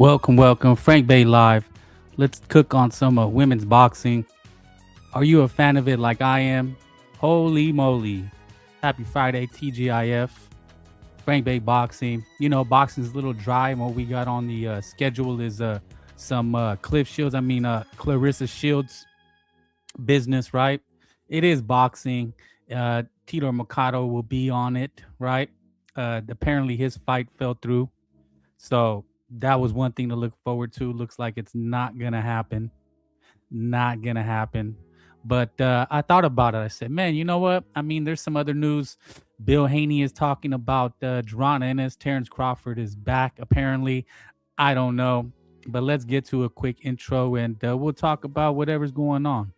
Welcome. Frank Bay Live. Let's cook on some women's boxing. Are you a fan of it like I am? Holy moly. Happy Friday, TGIF. Frank Bay Boxing. Boxing's a little dry. What we got on the schedule is some Claressa Shields business, right? It is boxing. Tito Mercado will be on it, right? Apparently his fight fell through. So that was one thing to look forward to. Looks like it's not gonna happen. Not gonna happen. But I thought about it. I said, man, you know what? I mean, there's some other news. Bill Haney is talking about Jerron Ennis. Terrence Crawford is back, apparently. I don't know. But let's get to a quick intro and we'll talk about whatever's going on.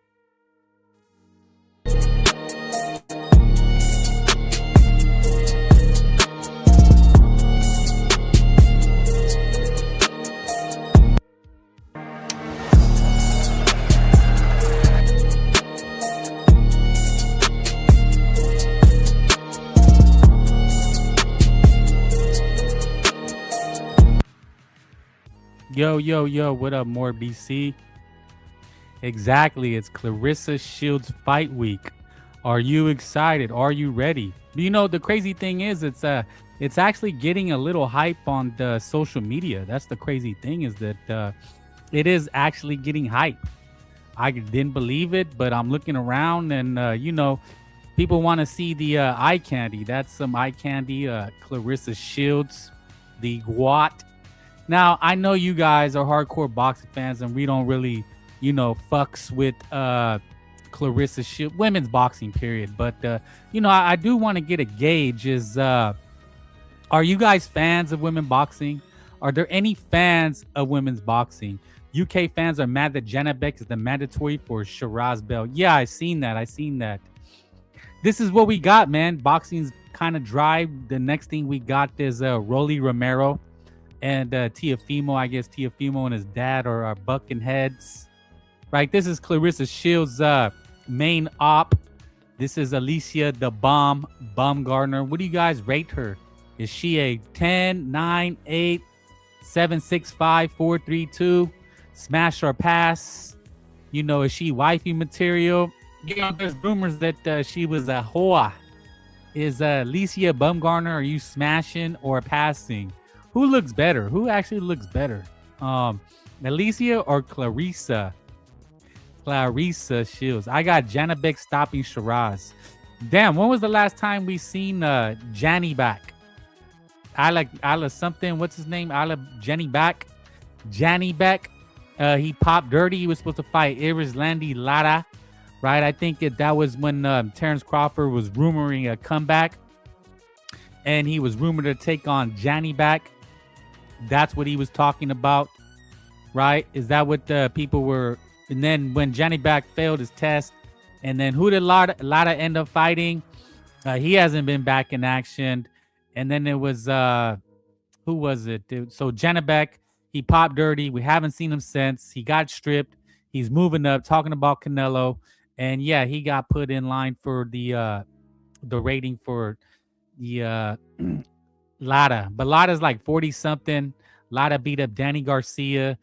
Yo, what up, more BC? Exactly, it's Claressa Shields fight week. Are you excited? Are you ready? The crazy thing is it's actually getting a little hype on the social media. That's the crazy thing, is that it is actually getting hype. I didn't believe it, but I'm looking around and people want to see the eye candy. That's some eye candy. Claressa Shields, the Guat. Now, I know you guys are hardcore boxing fans and we don't really, fucks with Claressa Shields, women's boxing, period. But, I do want to get a gauge is, are you guys fans of women boxing? Are there any fans of women's boxing? UK fans are mad that Janabek is the mandatory for Shiraz belt. Yeah, I seen that. This is what we got, man. Boxing's kind of dry. The next thing we got is Rolly Romero and Teofimo. I guess Teofimo and his dad are bucking heads. Right, this is Claressa Shields' main op. This is Alycia Baumgardner. What do you guys rate her? Is she a 10, 9, 8, 7, 6, 5, 4, 3, 2? Smash or pass? Is she wifey material? There's rumors that she was a hoa. Is Alycia Baumgardner, are you smashing or passing? Who looks better? Who actually looks better? Alycia or Claressa? Claressa Shields. I got Janabek stopping Shiraz. Damn, when was the last time we seen Janny back? Ala something. What's his name? Jenny back. He popped dirty. He was supposed to fight Irizlandi Lara. Right? I think that was when Terrence Crawford was rumoring a comeback. And he was rumored to take on Janny back. That's what he was talking about, right? Is that what the people were? And then when Johnny Back failed his test, and then who did Lada end up fighting? He hasn't been back in action. And then it was who was it, dude? So Janabek, he popped dirty. We haven't seen him since. He got stripped. He's moving up, talking about Canelo, and yeah, he got put in line for the rating for the Lada. But Lada's like 40-something. Lada beat up Danny Garcia.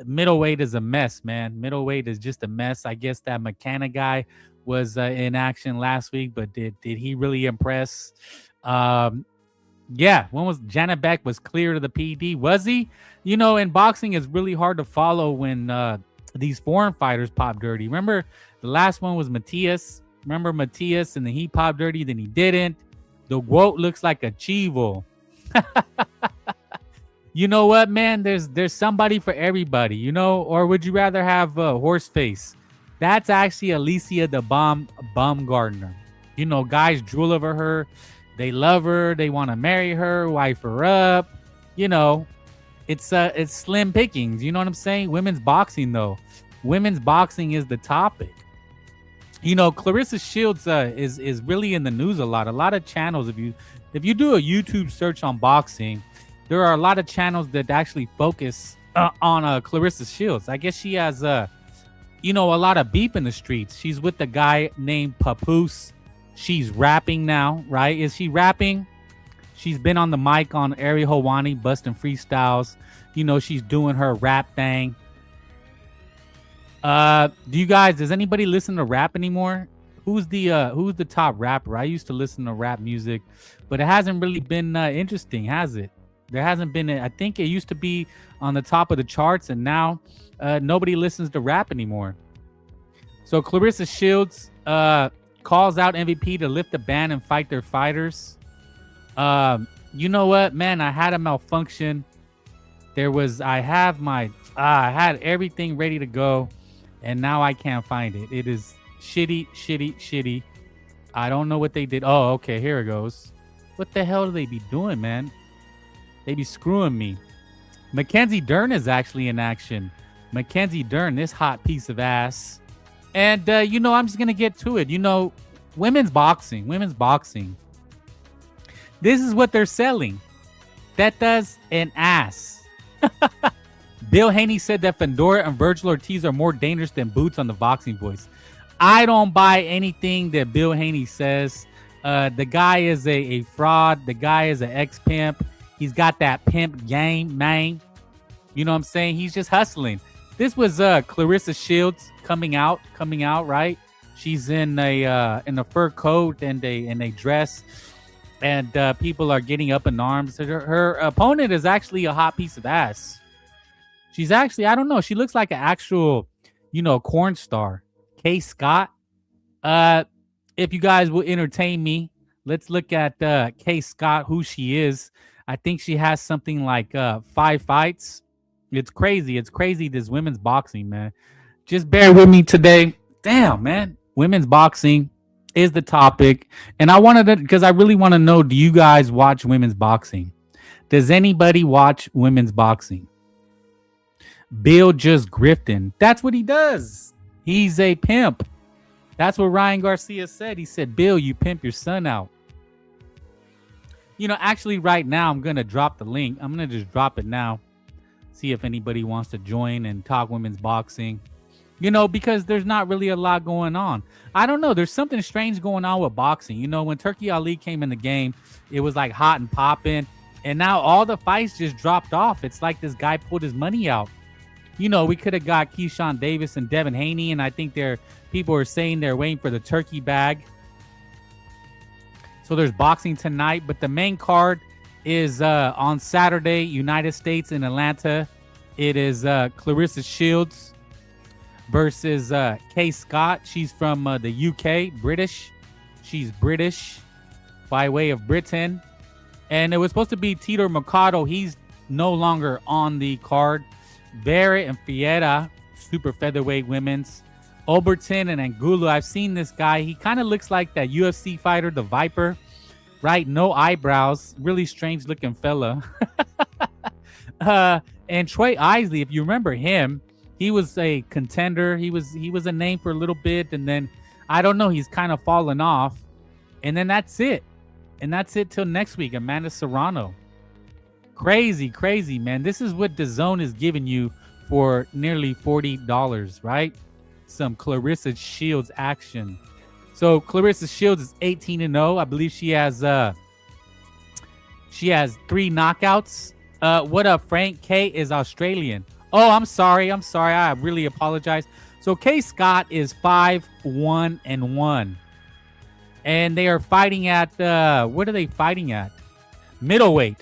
Middleweight is a mess, man. Middleweight is just a mess. I guess that McKenna guy was in action last week, but did he really impress? Yeah, when was Janabek was clear to the PD? Was he? In boxing, it's really hard to follow when these foreign fighters pop dirty. Remember, the last one was Matias. Remember Matias, and then he popped dirty, then he didn't. The goat looks like a chivo. You know what, man? There's somebody for everybody, or would you rather have horse face? That's actually Alycia Baumgardner. Guys drool over her. They love her. They want to marry her, wife her up. It's slim pickings. You know what I'm saying? Women's boxing, though. Women's boxing is the topic. Claressa Shields is really in the news a lot. A lot of channels. If you do a YouTube search on boxing, there are a lot of channels that actually focus on Claressa Shields. I guess she has a lot of beef in the streets. She's with a guy named Papoose. She's rapping now, right? Is she rapping? She's been on the mic on Ariel Helwani, busting freestyles. You know, she's doing her rap thing. Does anybody listen to rap anymore? Who's the top rapper? I used to listen to rap music, but it hasn't really been interesting, has it? There hasn't been. I think it used to be on the top of the charts, and now nobody listens to rap anymore. So Claressa Shields calls out MVP to lift the ban and fight their fighters. You know what, man? I had a malfunction. I had everything ready to go, and now I can't find it. It is shitty. I don't know what they did. Oh, okay, here it goes. What the hell do they be doing, man? They be screwing me. Mackenzie Dern is actually in action. Mackenzie Dern, this hot piece of ass. And, I'm just going to get to it. Women's boxing. This is what they're selling. That does an ass. Bill Haney said that Fundora and Virgil Ortiz are more dangerous than Boots on the Boxing Voice. I don't buy anything that Bill Haney says. The guy is a fraud. The guy is an ex-pimp. He's got that pimp game, man. You know what I'm saying? He's just hustling. This was Claressa Shields coming out, right? She's in a fur coat and a dress, and people are getting up in arms. Her opponent is actually a hot piece of ass. She's actually, I don't know, she looks like an actual, corn star. Kay Scott. If you guys will entertain me, let's look at Kay Scott, who she is. I think she has something like 5 fights. It's crazy. This women's boxing, man. Just bear with me today. Damn, man. Women's boxing is the topic. And I wanted to, because I really want to know, do you guys watch women's boxing? Does anybody watch women's boxing? Bill just grifting. That's what he does. He's a pimp. That's what Ryan Garcia said. He said, Bill, you pimp your son out. Actually right now, I'm going to drop the link. I'm going to just drop it now. See if anybody wants to join and talk women's boxing. Because there's not really a lot going on. I don't know. There's something strange going on with boxing. When Turkey Ali came in the game, it was like hot and popping. And now all the fights just dropped off. It's like this guy pulled his money out. We could have got Keyshawn Davis and Devin Haney. And I think people are saying they're waiting for the turkey bag. So there's boxing tonight. But the main card is on Saturday, United States in Atlanta. It is Claressa Shields versus Kay Scott. She's from the UK, British. She's British by way of Britain. And it was supposed to be Tito Mercado. He's no longer on the card. Barrett and Fiera, super featherweight women's. Oberton and Angulo. I've seen this guy. He kind of looks like that UFC fighter, the Viper. Right? No eyebrows. Really strange looking fella. And Troy Isley, if you remember him, he was a contender. He was a name for a little bit, and then I don't know, he's kind of fallen off. And then that's it. And that's it till next week. Amanda Serrano. Crazy, man. This is what DAZN is giving you for nearly $40, right? Some Claressa Shields action. So Claressa Shields is 18-0. I believe she has 3 knockouts. What up, Frank? Kay is Australian. Oh, I'm sorry. I really apologize. So Kay Scott is 5-1-1. And they are fighting at what are they fighting at? Middleweight.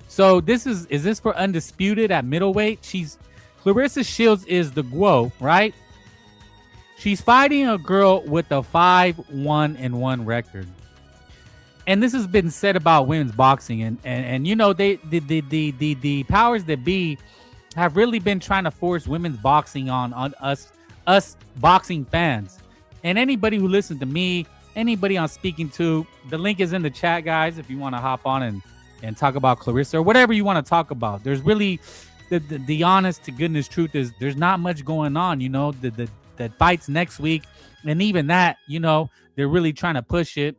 So is this for undisputed at middleweight? Claressa Shields is the Guo, right? She's fighting a girl with a 5-1-1 record. And this has been said about women's boxing, and the powers that be have really been trying to force women's boxing on us boxing fans. And anybody who listens to me, anybody I'm speaking to, the link is in the chat, guys, if you want to hop on and talk about Claressa or whatever you want to talk about. There's really the honest to goodness truth is there's not much going on. The fights next week, and even that, they're really trying to push it.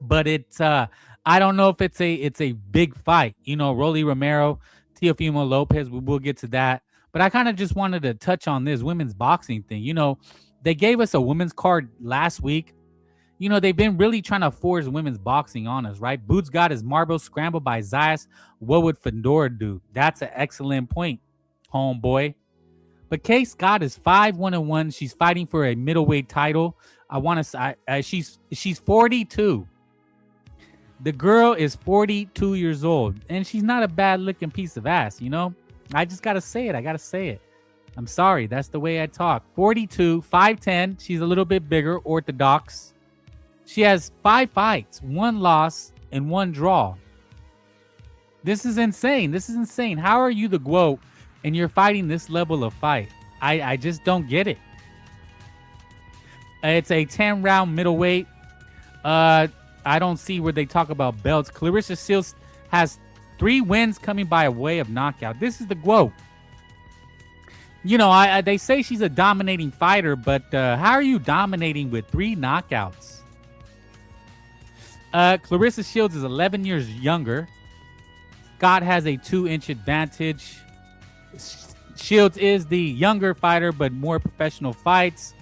But it's I don't know if it's a big fight. Rolly Romero, Teofimo Lopez, we'll get to that. But I kind of just wanted to touch on this women's boxing thing. They gave us a women's card last week. They've been really trying to force women's boxing on us, right? Boots got his marbles scrambled by Zayas. What would Fundora do? That's an excellent point, homeboy. But Kay Scott is 5-1-1. She's fighting for a middleweight title. I want to say she's 42. The girl is 42 years old, and she's not a bad looking piece of ass, I just got to say it. I got to say it. I'm sorry. That's the way I talk. 42, 5'10". She's a little bit bigger, orthodox. She has 5 fights, 1 loss, and 1 draw. This is insane. This is insane. How are you the GWOAT and you're fighting this level of fight? I just don't get it. It's a 10-round middleweight. I don't see where they talk about belts. Claressa Shields has 3 wins coming by way of knockout. This is the GWOAT. They say she's a dominating fighter, but how are you dominating with 3 knockouts? Claressa Shields is 11 years younger. Scott has a 2-inch advantage. Shields is the younger fighter, but more professional fights.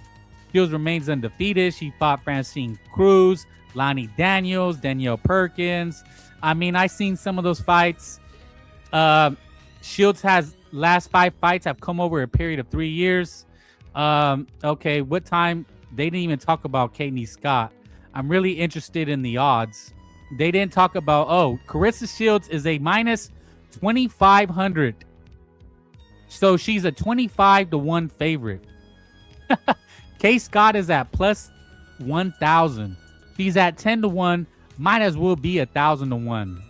Shields remains undefeated. She fought Francine Cruz, Lonnie Daniels, Danielle Perkins. I seen some of those fights. Shields has last 5 fights have come over a period of 3 years. Okay, what time? They didn't even talk about Katie Scott. I'm really interested in the odds. They didn't talk about, Claressa Shields is a minus 2,500. So she's a 25-1 favorite. Kay Scott is at plus 1,000. She's at 10-1. Might as well be 1,000-1.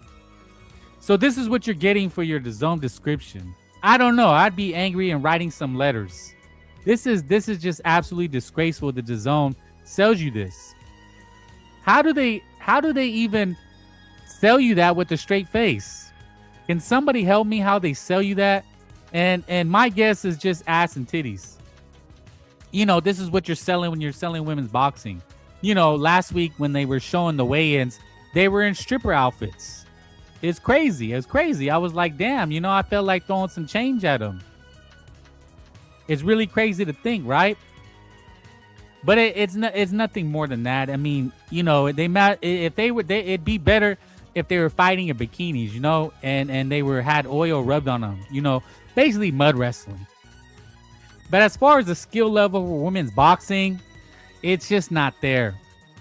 So this is what you're getting for your DAZN description. I don't know. I'd be angry and writing some letters. This is just absolutely disgraceful that DAZN sells you this. How do they even sell you that with a straight face? Can somebody help me how they sell you that? And my guess is just ass and titties. This is what you're selling when you're selling women's boxing. Last week when they were showing the weigh-ins, they were in stripper outfits. It's crazy. It's crazy. I was like, damn, I felt like throwing some change at them. It's really crazy to think, right? But it's nothing more than that. It'd be better if they were fighting in bikinis, and they had oil rubbed on them, basically mud wrestling. But as far as the skill level for women's boxing, it's just not there.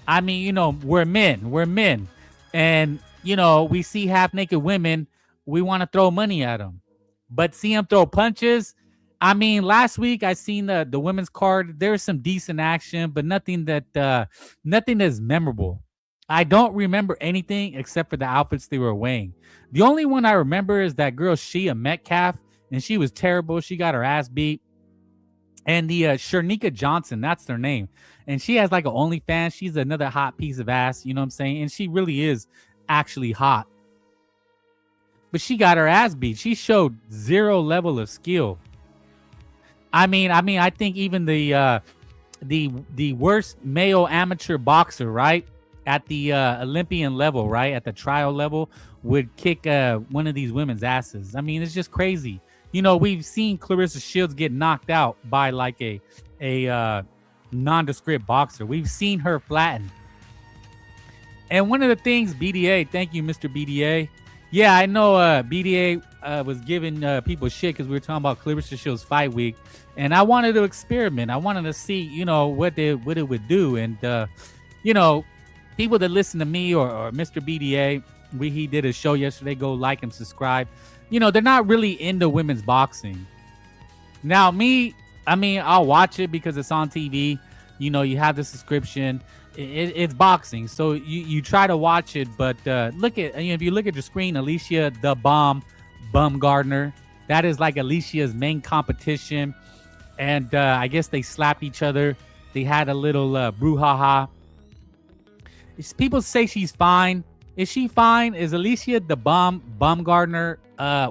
We're men, and we see half naked women, we want to throw money at them, but see them throw punches. Last week I seen the women's card. There's some decent action, but nothing that's memorable. I don't remember anything except for the outfits they were wearing. The only one I remember is that girl Shia Metcalf, and she was terrible. She got her ass beat. And the Shernika Johnson, that's their name. And she has like an OnlyFans. She's another hot piece of ass, you know what I'm saying? And she really is actually hot. But she got her ass beat. She showed 0 level of skill. I think even the worst male amateur boxer, right, at the Olympian level, right, at the trial level, would kick one of these women's asses. It's just crazy. We've seen Claressa Shields get knocked out by like a nondescript boxer. We've seen her flattened. And one of the things, BDA, thank you, Mr. BDA. Yeah, I know BDA was giving people shit because we were talking about Claressa Shields fight week. And I wanted to experiment. I wanted to see, what it would do. And, people that listen to me or Mr. BDA, he did a show yesterday. Go like and subscribe. They're not really into women's boxing. Now, me, I'll watch it because it's on TV. You have the subscription. It's boxing, so you try to watch it. But if you look at your screen, Alycia Baumgardner, that is like Alicia's main competition. And I guess they slapped each other. They had a little brouhaha. People say she's fine. Is she fine? Is Alycia Baumgardner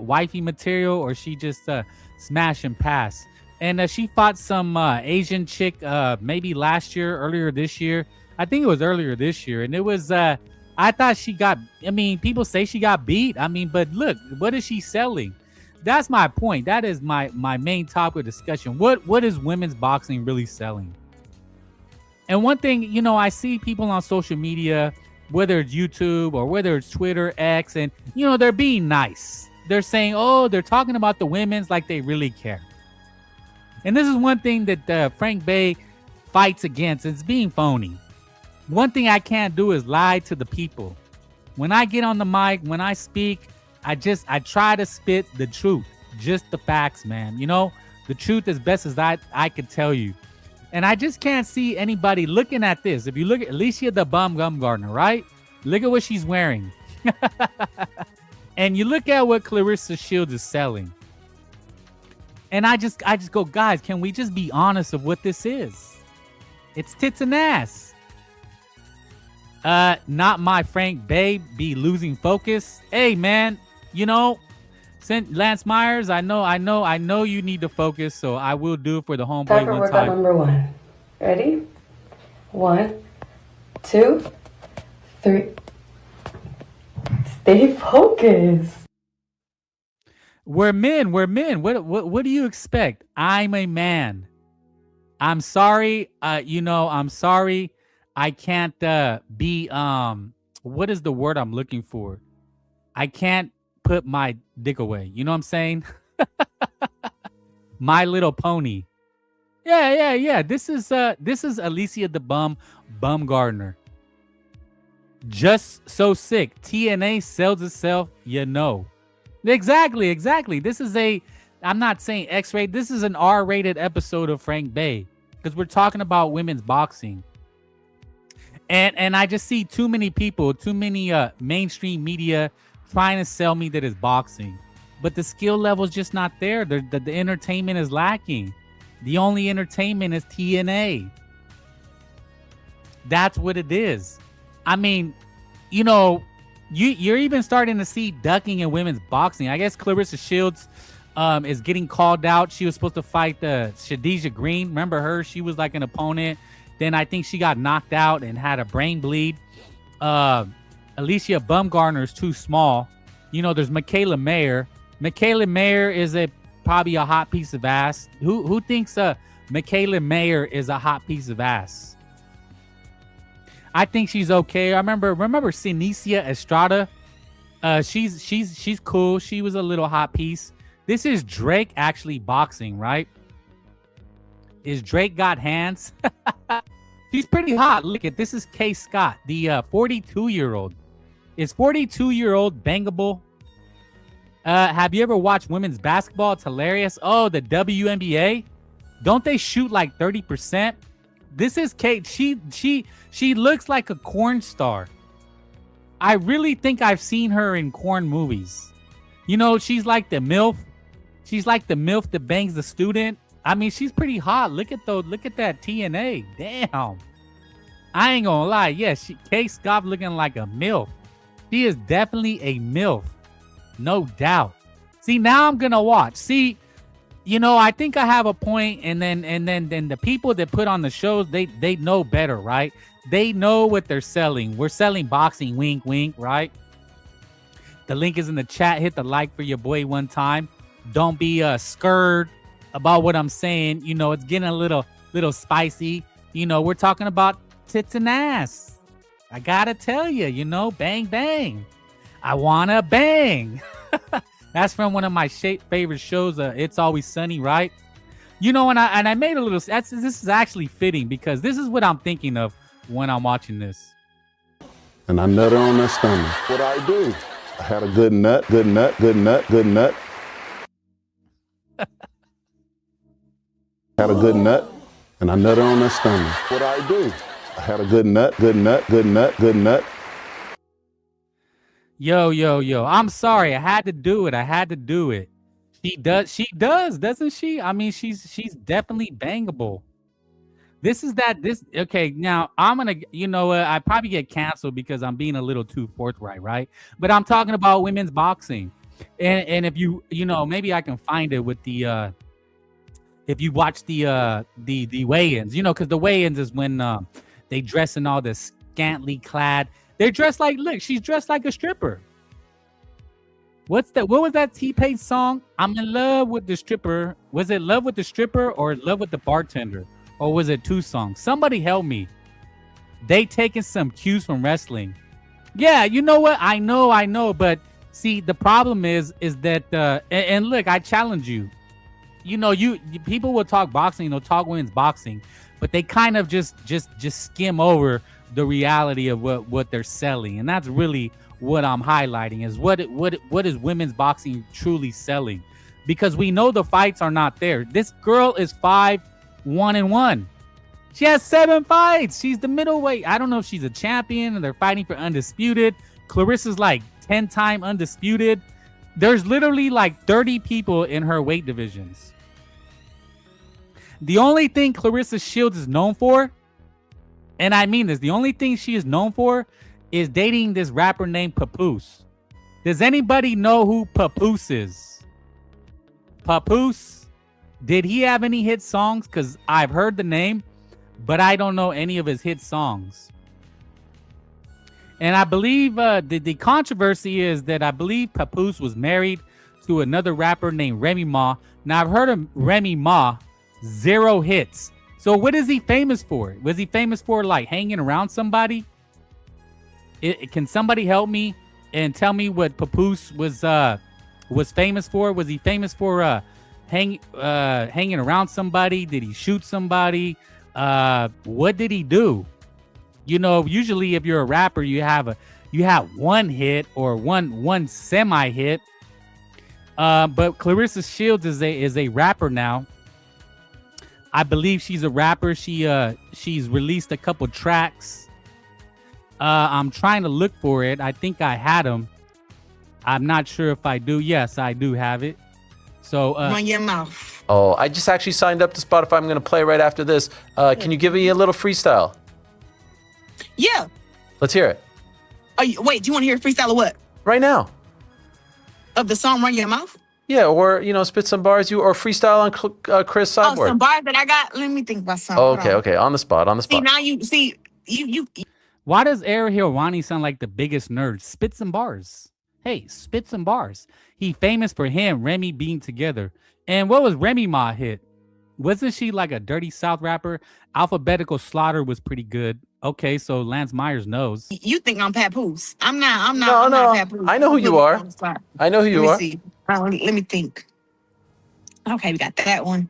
wifey material, or she just smash and pass? And she fought some Asian chick maybe earlier this year. I think it was earlier this year. And it was, I thought she got, people say she got beat. But look, what is she selling? That's my point. That is my main topic of discussion. What is women's boxing really selling? And one thing, I see people on social media, whether it's YouTube or whether it's Twitter, X, and they're being nice. They're saying, oh, they're talking about the women's like they really care. And this is one thing that Frank Bay fights against. It's being phony. One thing I can't do is lie to the people. When I get on the mic, when I speak, I try to spit the truth, just the facts, man. The truth as best as I could tell you. And I just can't see anybody looking at this. If you look at Alycia the Baumgardner, right? Look at what she's wearing. And you look at what Claressa Shields is selling. And I just go, guys, can we just be honest of what this is? It's tits and ass. Not my Frank Bay be losing focus. Hey, man, Lance Myers, I know you need to focus, so I will do it for the homeboy Time for one workout time. number 1. Ready? 1, 2, 3. Stay focused. We're men. What do you expect? I'm a man. I'm sorry. I'm sorry. I can't be what is the word I'm looking for? I can't put my dick away. You know what I'm saying? My Little Pony. Yeah. This is Alycia the Baumgardner. Just so sick. TNA sells itself, Exactly. This is I'm not saying X-rated. This is an R-rated episode of Frank Bay because we're talking about women's boxing. And I just see too many people, too many mainstream media trying to sell me that it's boxing. But the skill level is just not there. The entertainment is lacking. The only entertainment is TNA. That's what it is. I mean, you're even starting to see ducking in women's boxing. I guess Claressa Shields is getting called out. She was supposed to fight Khadijah Green. Remember her? She was like an opponent. Then I think she got knocked out and had a brain bleed. Alycia Baumgardner is too small. There's Mikaela Mayer. Mikaela Mayer is probably a hot piece of ass. Who thinks Mikaela Mayer is a hot piece of ass? I think she's okay. I remember Seniesa Estrada. She's cool. She was a little hot piece. This is Drake actually boxing, right? Is Drake got hands? She's pretty hot. Look at this is Kay Scott, the 42-year-old. Is 42-year-old bangable? Have you ever watched women's basketball? It's hilarious. Oh, the WNBA. Don't they shoot like 30%? This is Kate. She looks like a corn star. I really think I've seen her in corn movies. She's like the MILF. She's like the MILF that bangs the student. I mean, she's pretty hot. Look at that TNA. Damn. I ain't gonna lie. Yes, Kay Scott looking like a MILF. She is definitely a MILF. No doubt. See, now I'm gonna watch. See, I think I have a point, and then the people that put on the shows, they know better, right? They know what they're selling. We're selling boxing, wink, wink, right? The link is in the chat. Hit the like for your boy one time. Don't be scared about what I'm saying. It's getting a little spicy. We're talking about tits and ass. I gotta tell you, bang, bang. I wanna bang. That's from one of my favorite shows, It's Always Sunny, right? And I made a little. This is actually fitting because this is what I'm thinking of when I'm watching this. And I nutted on that stomach. What I do? I had a good nut. Had a good nut, and I nutted on that stomach. What I do? I had a good nut. Yo. I'm sorry. I had to do it. She does, doesn't she? I mean, she's definitely bangable. Okay, now I'm gonna, I probably get canceled because I'm being a little too forthright, right? But I'm talking about women's boxing. And if maybe I can find it with the if you watch the weigh-ins, because the weigh-ins is when they dress in all this scantily clad. They're dressed like, look, she's dressed like a stripper. What was that T-Pain song? I'm in love with the stripper. Was it Love with the Stripper or Love with the Bartender? Or was it two songs? Somebody help me. They taking some cues from wrestling. Yeah, you know what? I know, but see, the problem is that and look, I challenge you. You know, you people will talk boxing, they'll talk women's boxing, but they kind of just skim over the reality of what they're selling, and that's really what I'm highlighting is what is women's boxing truly selling, because we know the fights are not there. This girl is 5-1-1. She has 7 fights. She's the middleweight. I don't know if she's a champion and they're fighting for undisputed. Clarissa's like 10-time undisputed. There's literally like 30 people in her weight divisions. The only thing Claressa Shields is known for, and I mean this, the only thing she is known for is dating this rapper named Papoose. Does anybody know who Papoose is? Papoose? Did he have any hit songs? Because I've heard the name, but I don't know any of his hit songs. And I believe the controversy is that I believe Papoose was married to another rapper named Remy Ma. Now, I've heard of Remy Ma, 0 hits. So what is he famous for? Was he famous for like hanging around somebody? Can somebody help me and tell me what Papoose was famous for? Was he famous for hanging around somebody? Did he shoot somebody? What did he do? You know, usually if you're a rapper, you have one hit or one semi hit. But Claressa Shields is a rapper now. I believe she's a rapper. She's released a couple tracks. I'm trying to look for it. I think I had them. I'm not sure if I do. Yes, I do have it. So run your mouth. Oh, I just actually signed up to Spotify. I'm going to play right after this. Can you give me a little freestyle? Yeah. Let's hear it. Wait, do you want to hear freestyle or what? Right now. Of the song Run Your Mouth? Yeah, or, spit some bars, or freestyle on Chris Sideboard. Oh, some bars that I got? Let me think about something. Oh, okay. On the spot. See, now you. Why does Ariel Helwani sound like the biggest nerd? Spit some bars. Hey, spit some bars. He famous for him, Remy being together. And what was Remy Ma hit? Wasn't she like a Dirty South rapper? Alphabetical Slaughter was pretty good. Okay, so Lance Myers knows. You think I'm Papoose. I'm not No. Papoose. I know who you are. I know who you are. See. Let me think. Okay, we got that one.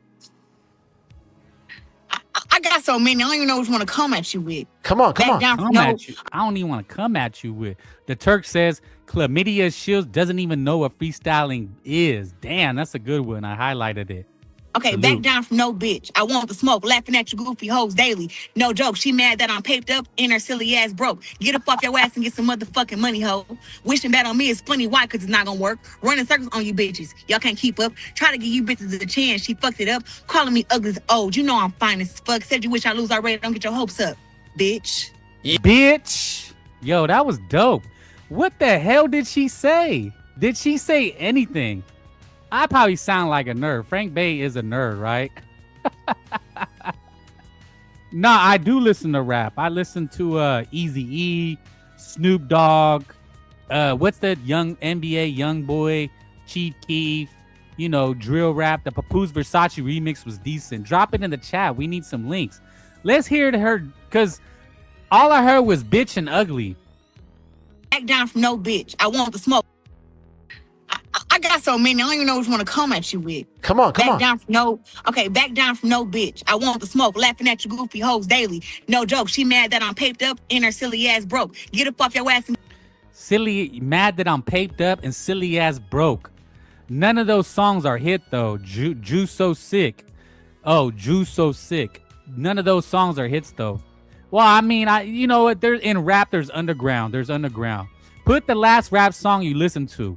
I got so many. I don't even know which one to come at you with. Come on. At you. I don't even want to come at you with. The Turk says Chlamydia Shields doesn't even know what freestyling is. Damn, that's a good one. I highlighted it. Okay, Salute. back down from no bitch. I want the smoke, laughing at you goofy hoes daily. No joke, she mad that I'm paped up and her silly ass broke. Get up off your ass and get some motherfucking money, ho. Wishing bad on me is funny, why? Cause it's not gonna work. Running circles on you bitches. Y'all can't keep up. Try to give you bitches a chance, she fucked it up. Calling me ugly as old. You know I'm fine as fuck. Said you wish I lose already, don't get your hopes up, bitch. Bitch. Yo, that was dope. What the hell did she say? Did she say anything? I probably sound like a nerd. Frank Bay is a nerd, right? No, I do listen to rap. I listen to Eazy-E, Snoop Dogg. What's that young NBA young boy, Chief Keef? Drill rap. The Papoose Versace remix was decent. Drop it in the chat. We need some links. Let's hear her, because all I heard was bitch and ugly. Back down from no bitch. I want the smoke. I got so many. I don't even know which one to come at you with. Come on. Back down from no bitch. I want the smoke, laughing at you goofy hoes daily. No joke, she mad that I'm paped up and her silly ass broke. Get up off your ass and Mad that I'm paped up and silly ass broke. None of those songs are hit though. Juice So Sick. Oh, Juice So Sick. None of those songs are hits though. Well, I mean, you know what? There's in rap, there's underground. Put the last rap song you listened to.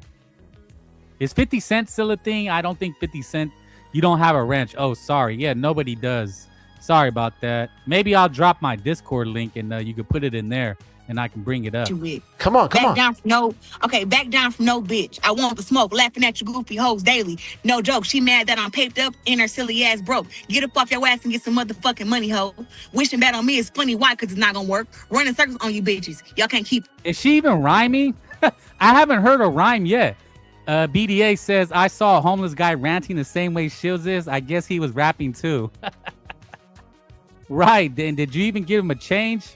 Is 50 Cent still a thing? I don't think 50 Cent. You don't have a ranch. Oh, sorry. Yeah, nobody does. Sorry about that. Maybe I'll drop my Discord link and you can put it in there and I can bring it up. Come on. Back down from no bitch. I want the smoke, laughing at you goofy hoes daily. No joke, she mad that I'm paped up and her silly ass broke. Get up off your ass and get some motherfucking money, ho. Wishing bad on me is funny, why? Cause it's not gonna work. Running circles on you bitches. Y'all can't keep. Is she even rhyming? I haven't heard a rhyme yet. BDA says, I saw a homeless guy ranting the same way Shields is. I guess he was rapping too. Right. Then did you even give him a change?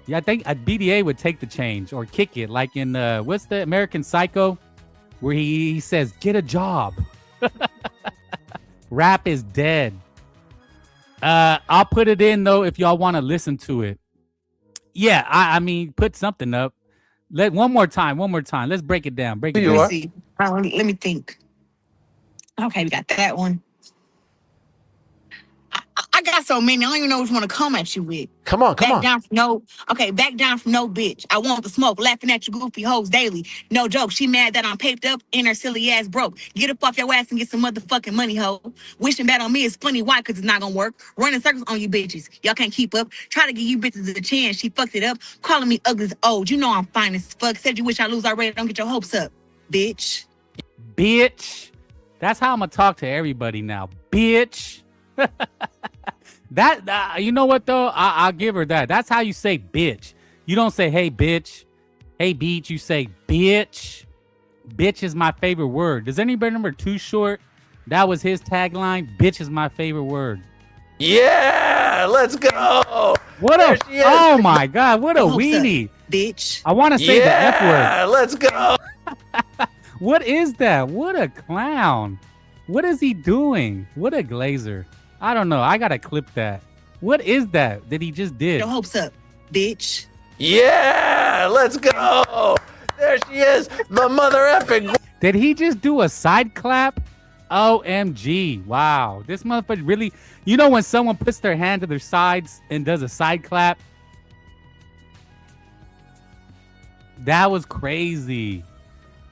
Yeah, I think BDA would take the change or kick it, like in what's the American Psycho, where he says, "Get a job." Rap is dead. I'll put it in though if y'all want to listen to it. Yeah, I mean, put something up. One more time. Let's break it down. You Let are. me see. Let me think. Okay, we got that one. I got so many. I don't even know which one to come at you with. Come on. Back down from no bitch. I want the smoke, laughing at you goofy hoes daily. No joke. She mad that I'm paped up and her silly ass broke. Get up off your ass and get some motherfucking money, hoe. Wishing bad on me is funny. Why? Because it's not gonna work. Running circles on you bitches. Y'all can't keep up. Try to give you bitches a chance. She fucked it up. Calling me ugly as old. You know I'm fine as fuck. Said you wish I lose already. Don't get your hopes up, bitch. Bitch. That's how I'm gonna talk to everybody now. Bitch. That you know what though? I'll give her that. That's how you say bitch. You don't say hey bitch, hey beach. You say bitch. Bitch is my favorite word. Does anybody remember Too Short? That was his tagline. Bitch is my favorite word. Yeah, let's go. What There a she is. oh my god! What a Hopes up, weenie. bitch. I want to say the F word. Yeah, let's go. What is that? What a clown. What is he doing? What a glazer. I don't know. I gotta clip that. What is that he just did? Your hopes up, bitch. Yeah, let's go. There she is, the mother effing. Did he just do a side clap? OMG. Wow. This motherfucker really, you know when someone puts their hand to their sides and does a side clap? That was crazy.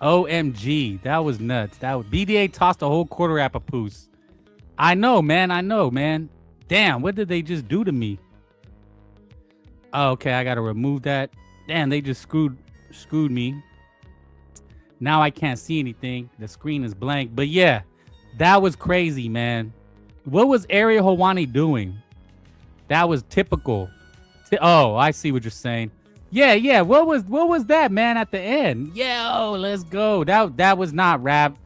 OMG. That was nuts. BDA tossed a whole quarter at Papoose. I know, man. Damn, what did they just do to me? Oh, okay, I gotta remove that. Damn, they just screwed me. Now I can't see anything. The screen is blank. But yeah, that was crazy, man. What was Ariel Helwani doing? That was typical. Oh, I see what you're saying. Yeah. What was that, man, at the end? Yo, let's go. That was not rap.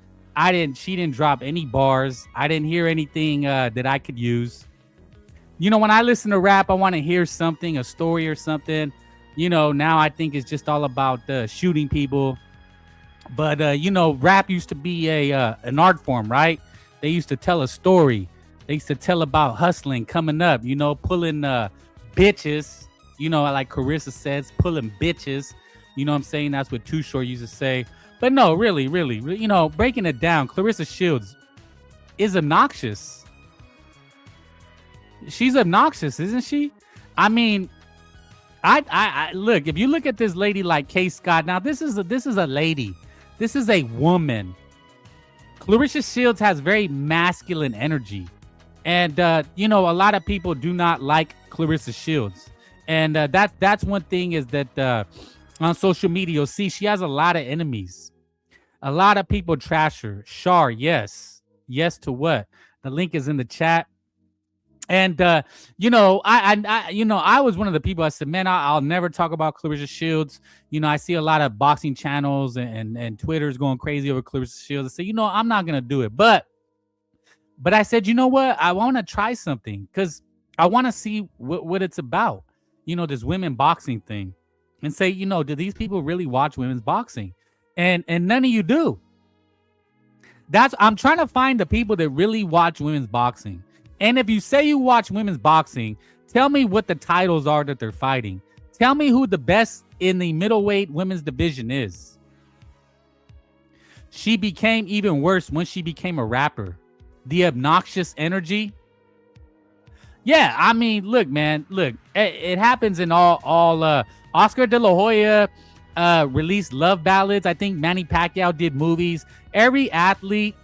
She didn't drop any bars. I didn't hear anything that I could use. You know, when I listen to rap, I want to hear something, a story or something. You know, now I think it's just all about shooting people. But, you know, rap used to be an art form, right? They used to tell a story. They used to tell about hustling, coming up, you know, pulling bitches. You know, like Claressa says, pulling bitches. You know what I'm saying? That's what Too Short used to say. But no, really, you know, breaking it down, Claressa Shields is obnoxious. She's obnoxious, isn't she? I mean, I look, if you look at this lady like K. Scott, now this is a lady. This is a woman. Claressa Shields has very masculine energy. And, you know, a lot of people do not like Claressa Shields. And that's one thing is that on social media, you'll see she has a lot of enemies. A lot of people trash her. Shar, yes. Yes to what? The link is in the chat. And, you know, I was one of the people I said, man, I'll never talk about Claressa Shields. You know, I see a lot of boxing channels and Twitter's going crazy over Claressa Shields. I say, you know, I'm not going to do it. But I said, you know what? I want to try something because I want to see what it's about. You know, this women boxing thing and say, you know, do these people really watch women's boxing? And none of you do. I'm trying to find the people that really watch women's boxing. And if you say you watch women's boxing, tell me what the titles are that they're fighting. Tell me who the best in the middleweight women's division is. She became even worse when she became a rapper. The obnoxious energy. Yeah, I mean, look, man, look, it happens in all Oscar De La Hoya released love ballads. I think Manny Pacquiao did movies. Every athlete,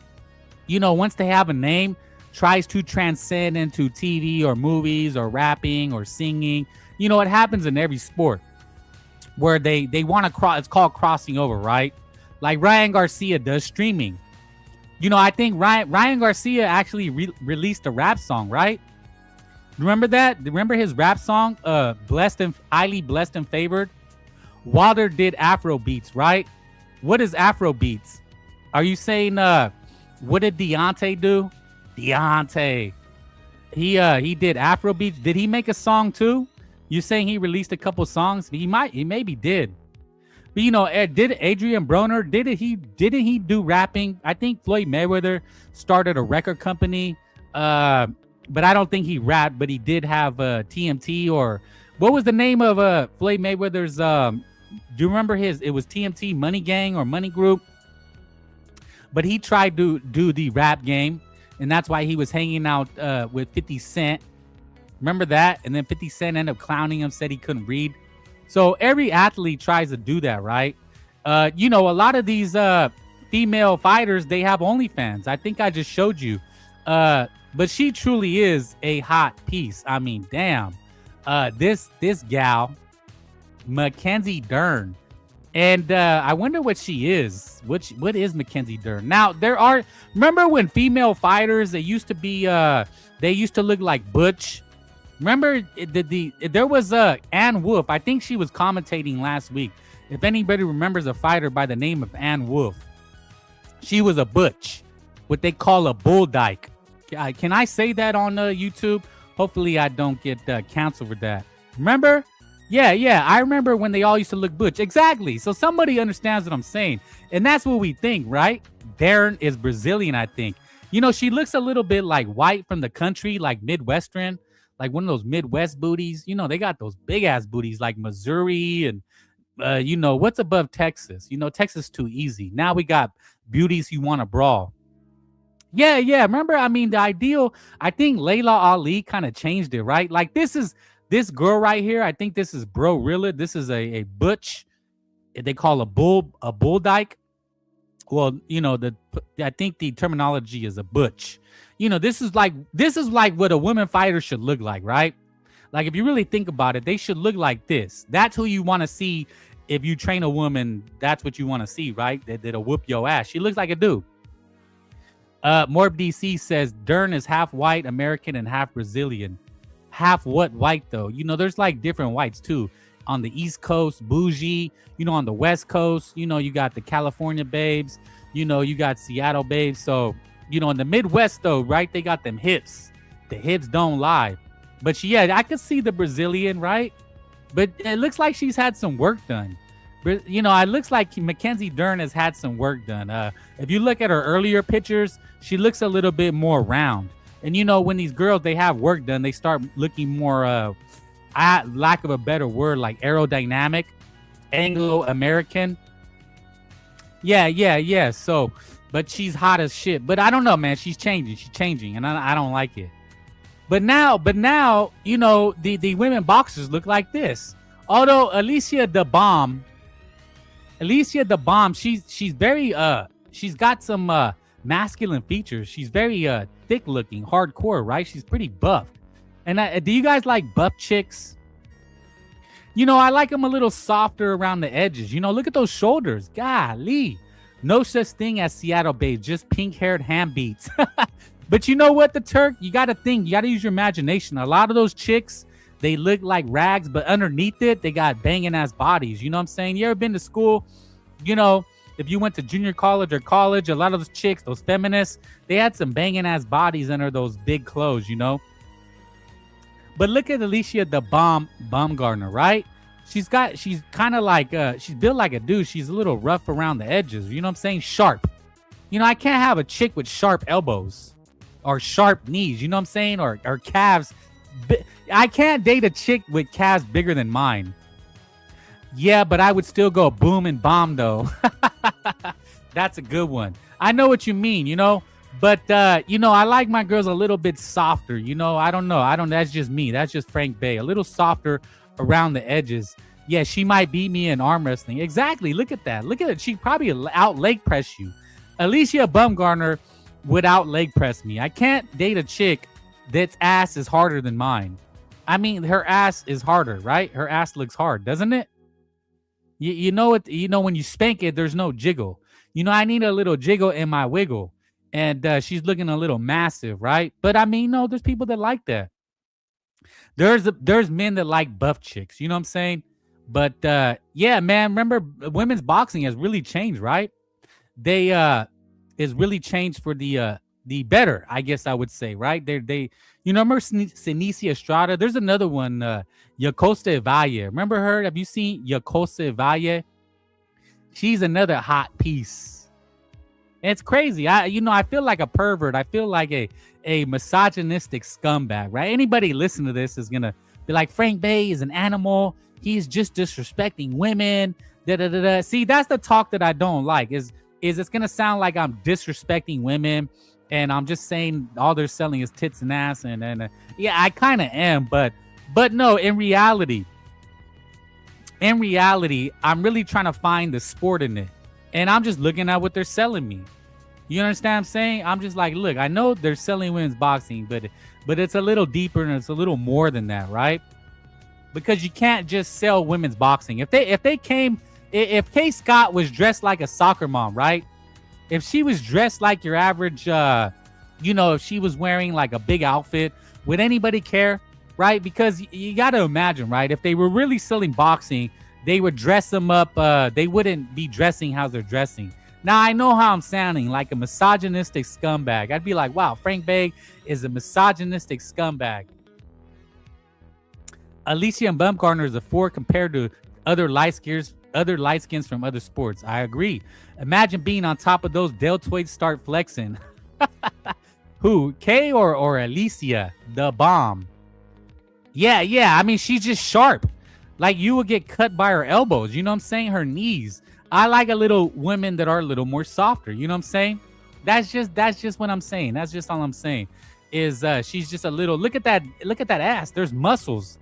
you know, once they have a name, tries to transcend into TV or movies or rapping or singing. You know, it happens in every sport where they want to cross. It's called crossing over, right? Like Ryan Garcia does streaming. You know, I think Ryan Garcia actually released a rap song, right? Remember that? Remember his rap song, highly blessed and favored? Wilder did Afro beats, right? What is Afro beats? Are you saying what did Deontay do? Deontay. He did Afro beats. Did he make a song too? You saying he released a couple songs? He maybe did. But you know, did Adrian Broner, didn't he do rapping? I think Floyd Mayweather started a record company. But I don't think he rapped, but he did have TMT, or what was the name of Floyd Mayweather's do you remember it was TMT Money Gang or Money Group? But he tried to do the rap game, and that's why he was hanging out with 50 Cent. Remember that? And then 50 Cent ended up clowning him, said he couldn't read. So every athlete tries to do that, right? You know, a lot of these female fighters, they have OnlyFans. I think I just showed you. But she truly is a hot piece. I mean, damn. This gal, Mackenzie Dern. And I wonder what she is. What is Mackenzie Dern? Now, remember when female fighters, they used to be, they used to look like Butch. Remember, there was Ann Wolf. I think she was commentating last week. If anybody remembers a fighter by the name of Ann Wolf, she was a Butch, what they call a bull dyke. Can I say that on YouTube? Hopefully I don't get canceled for that. Remember? Yeah. I remember when they all used to look Butch. Exactly. So somebody understands what I'm saying. And that's what we think, right? Darren is Brazilian, I think. You know, she looks a little bit like white from the country, like Midwestern, like one of those Midwest booties. You know, they got those big ass booties like Missouri and, you know, what's above Texas? You know, Texas is too easy. Now we got beauties who want to brawl. Yeah. Remember, I mean, the ideal, I think Layla Ali kind of changed it, right? Like this girl right here. I think this is Bro Rilla. This is a Butch. They call a bull dyke. Well, you know, I think the terminology is a Butch. You know, this is like what a woman fighter should look like, right? Like if you really think about it, they should look like this. That's who you want to see. If you train a woman, that's what you want to see, right? That'll whoop your ass. She looks like a dude. Morb DC says Dern is half white American and half Brazilian. Half what white though? You know, there's like different whites too. On the East Coast, bougie. You know, on the West Coast, you know, you got the California babes. You know, you got Seattle babes. So, you know, in the Midwest though, right? They got them hips. The hips don't lie. But yeah, I could see the Brazilian, right? But it looks like she's had some work done. You know, it looks like Mackenzie Dern has had some work done. If you look at her earlier pictures, she looks a little bit more round. And, you know, when these girls, they have work done, they start looking more, lack of a better word, like aerodynamic, Anglo-American. Yeah. So, but she's hot as shit. But I don't know, man. She's changing. And I don't like it. But now, you know, the women boxers look like this. Although Alycia Baumgardner, she's very she's got some masculine features. She's very thick looking, hardcore, right? She's pretty buffed. And do you guys like buff chicks? You know, I like them a little softer around the edges. You know, look at those shoulders. Golly. No such thing as Seattle babes, just pink-haired ham beats. But you know what, the Turk? You got to think. You got to use your imagination. A lot of those chicks, they look like rags, but underneath it, they got banging ass bodies. You know what I'm saying? You ever been to school? You know, if you went to junior college or college, a lot of those chicks, those feminists, they had some banging ass bodies under those big clothes, you know? But look at Alycia Baumgardner, right? She's kind of like, she's built like a dude. She's a little rough around the edges. You know what I'm saying? Sharp. You know, I can't have a chick with sharp elbows or sharp knees. You know what I'm saying? Or calves. I can't date a chick with calves bigger than mine. Yeah, but I would still go boom and bomb though. That's a good one. I know what you mean, you know, but you know, I like my girls a little bit softer, you know. I don't know. That's just me. That's just Frank Bay. A little softer around the edges. Yeah, she might beat me in arm wrestling. Exactly. Look at that. Look at it. She probably out leg press you. Alycia Baumgardner would out leg press me. I can't date a chick that's ass is harder than mine. I mean, her ass is harder, right? Her ass looks hard, doesn't it? You know it. You know when you spank it, there's no jiggle. You know, I need a little jiggle in my wiggle, and she's looking a little massive, right? But I mean, no, there's people that like that. There's men that like buff chicks. You know what I'm saying? But yeah, man. Remember, women's boxing has really changed, right? They is really changed for the the better, I guess I would say, right? They you know, remember Seniesa Estrada? There's another one, Yocosta Valle. Remember her? Have you seen Yocosta Valle? She's another hot piece. And it's crazy. I feel like a pervert. I feel like a misogynistic scumbag, right? Anybody listen to this is gonna be like, Frank Bay is an animal. He's just disrespecting women. Da, da, da, da. See, that's the talk that I don't like. Is it's gonna sound like I'm disrespecting women, and I'm just saying all they're selling is tits and ass, and yeah, I kind of am, but no, in reality, I'm really trying to find the sport in it, and I'm just looking at what they're selling me. You understand what I'm saying? I'm just like, look, I know they're selling women's boxing, but it's a little deeper and it's a little more than that, right? Because you can't just sell women's boxing. If Kay Scott was dressed like a soccer mom, right? If she was dressed like your average, if she was wearing like a big outfit, would anybody care, right? Because you got to imagine, right? If they were really selling boxing, they would dress them up. They wouldn't be dressing how they're dressing. Now, I know how I'm sounding, like a misogynistic scumbag. I'd be like, wow, Frank Bay is a misogynistic scumbag. Alycia Baumgardner is a 4 compared to other light skins from other sports. I agree. Imagine being on top of those deltoids start flexing. Who? Kay or Alycia? The bomb. Yeah. I mean, she's just sharp. Like, you would get cut by her elbows. You know what I'm saying? Her knees. I like a little women that are a little more softer. You know what I'm saying? That's just what I'm saying. That's just all I'm saying. Is she's just a little. Look at that ass. There's muscles.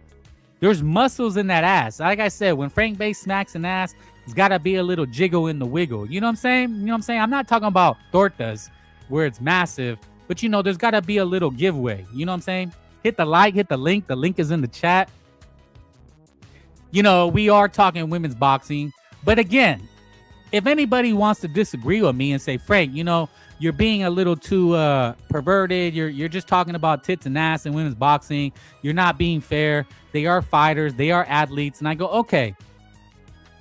There's muscles in that ass. Like I said, when Frank Bay smacks an ass, it's got to be a little jiggle in the wiggle. You know what I'm saying? You know what I'm saying? I'm not talking about tortas where it's massive, but there's got to be a little giveaway. You know what I'm saying? Hit the like, hit the link. The link is in the chat. We are talking women's boxing. But again, if anybody wants to disagree with me and say, Frank, you're being a little too perverted. You're just talking about tits and ass and women's boxing. You're not being fair. They are fighters. They are athletes. And I go, okay,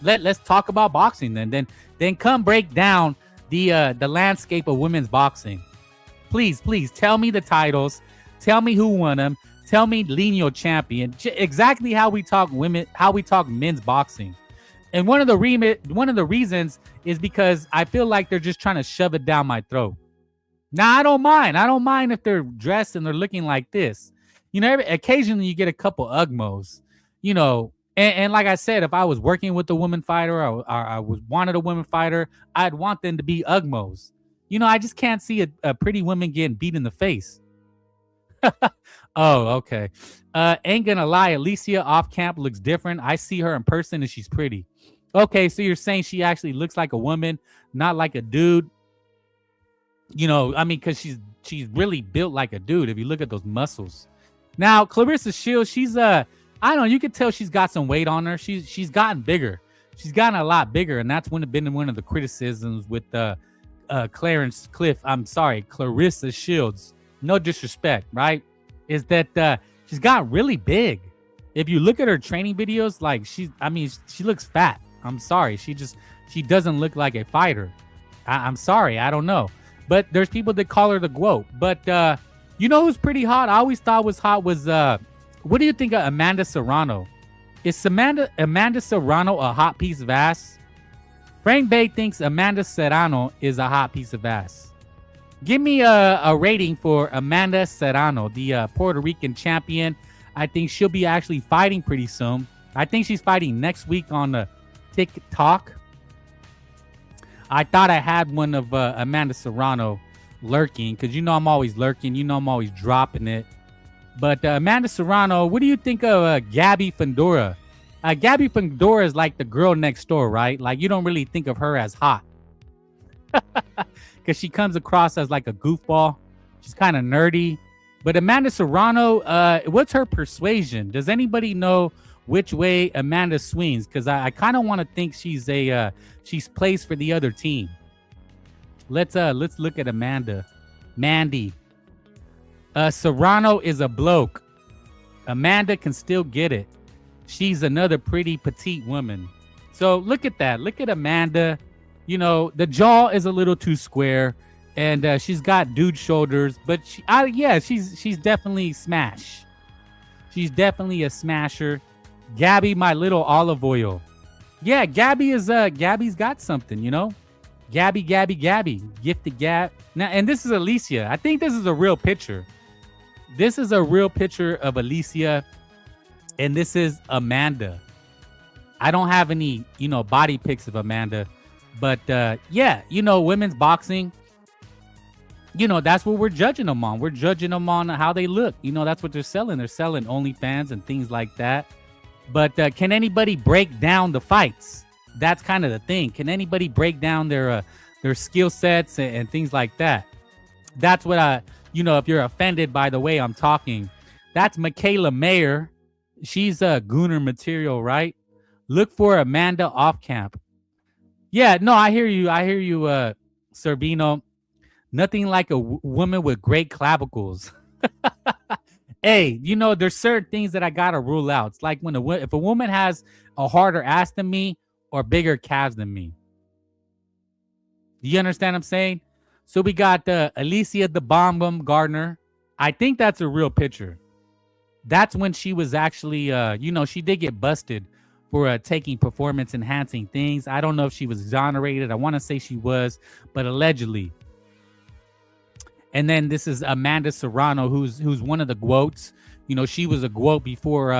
let's talk about boxing then. Then come break down the landscape of women's boxing. Please tell me the titles. Tell me who won them. Tell me lineal champion. Exactly how we talk men's boxing. And one of the reasons is because I feel like they're just trying to shove it down my throat. Now, I don't mind if they're dressed and they're looking like this. Occasionally you get a couple ugmos, and like I said, if I was working with a woman fighter or I wanted a woman fighter, I'd want them to be ugmos. I just can't see a pretty woman getting beat in the face. Oh, okay. Ain't gonna lie, Alycia off camp looks different. I see her in person and she's pretty. Okay, so you're saying she actually looks like a woman, not like a dude. Because she's really built like a dude if you look at those muscles. Now, Claressa Shields, she's I don't know, you could tell she's got some weight on her. She's gotten bigger. She's gotten a lot bigger, and that's been one of the criticisms with Claressa Shields. No disrespect, right? Is that she's got really big. If you look at her training videos, like she looks fat. I'm sorry. She doesn't look like a fighter. I'm sorry. I don't know. But there's people that call her the GWOAT. But who's pretty hot? I always thought was hot was what do you think of Amanda Serrano? Is Amanda Serrano a hot piece of ass? Frank Bay thinks Amanda Serrano is a hot piece of ass. Give me a rating for Amanda Serrano, the Puerto Rican champion. I think she'll be actually fighting pretty soon. I think she's fighting next week on the TikTok. I thought I had one of Amanda Serrano lurking because I'm always lurking. I'm always dropping it. But Amanda Serrano, what do you think of Gabby Fundora? Gabby Fundora is like the girl next door, right? Like you don't really think of her as hot. Because she comes across as like a goofball. She's kind of nerdy. But Amanda Serrano, what's her persuasion? Does anybody know which way Amanda swings? Because I kind of want to think she's plays for the other team. Let's look at Amanda. Mandy. Serrano is a bloke. Amanda can still get it. She's another pretty petite woman. So look at that. Look at Amanda. The jaw is a little too square. and she's got dude shoulders, but she's definitely smash. She's definitely a smasher. Gabby, my little olive oil. Yeah, Gabby's got something, you know. Gabby, gifted Gab. Now, and this is Alycia. I think this is a real picture. This is a real picture of Alycia, and this is Amanda. I don't have any, body pics of Amanda, but yeah, women's boxing. That's what we're judging them on. We're judging them on how they look. That's what they're selling. They're selling OnlyFans and things like that. But can anybody break down the fights? That's kind of the thing. Can anybody break down their skill sets and things like that? That's what if you're offended by the way I'm talking, that's Mikaela Mayer. She's a gooner material, right? Look for Amanda off camp. Yeah, no, I hear you, Servino. Nothing like a woman with great clavicles. Hey, there's certain things that I gotta rule out. It's like if a woman has a harder ass than me or bigger calves than me. Do you understand what I'm saying? So we got Alycia Baumgardner. I think that's a real picture. That's when she was actually, she did get busted for taking performance enhancing things. I don't know if she was exonerated. I want to say she was, but allegedly. And then this is Amanda Serrano, who's one of the GWOATs. She was a GWOAT before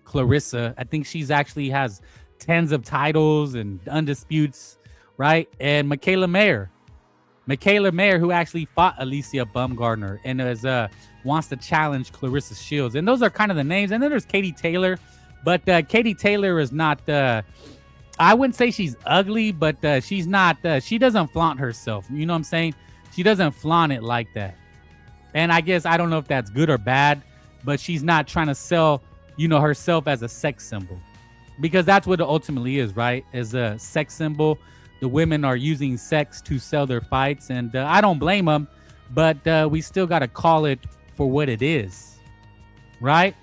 Claressa. I think she's actually has tens of titles and undisputes, right? And Mikaela Mayer, who actually fought Alycia Baumgardner and wants to challenge Claressa Shields. And those are kind of the names. And then there's Katie Taylor. But Katie Taylor is not, I wouldn't say she's ugly, but she's not, she doesn't flaunt herself. You know what I'm saying? She doesn't flaunt it like that. And I guess, I don't know if that's good or bad, but she's not trying to sell, herself as a sex symbol. Because that's what it ultimately is, right? As a sex symbol. The women are using sex to sell their fights. And I don't blame them, but we still got to call it for what it is, right?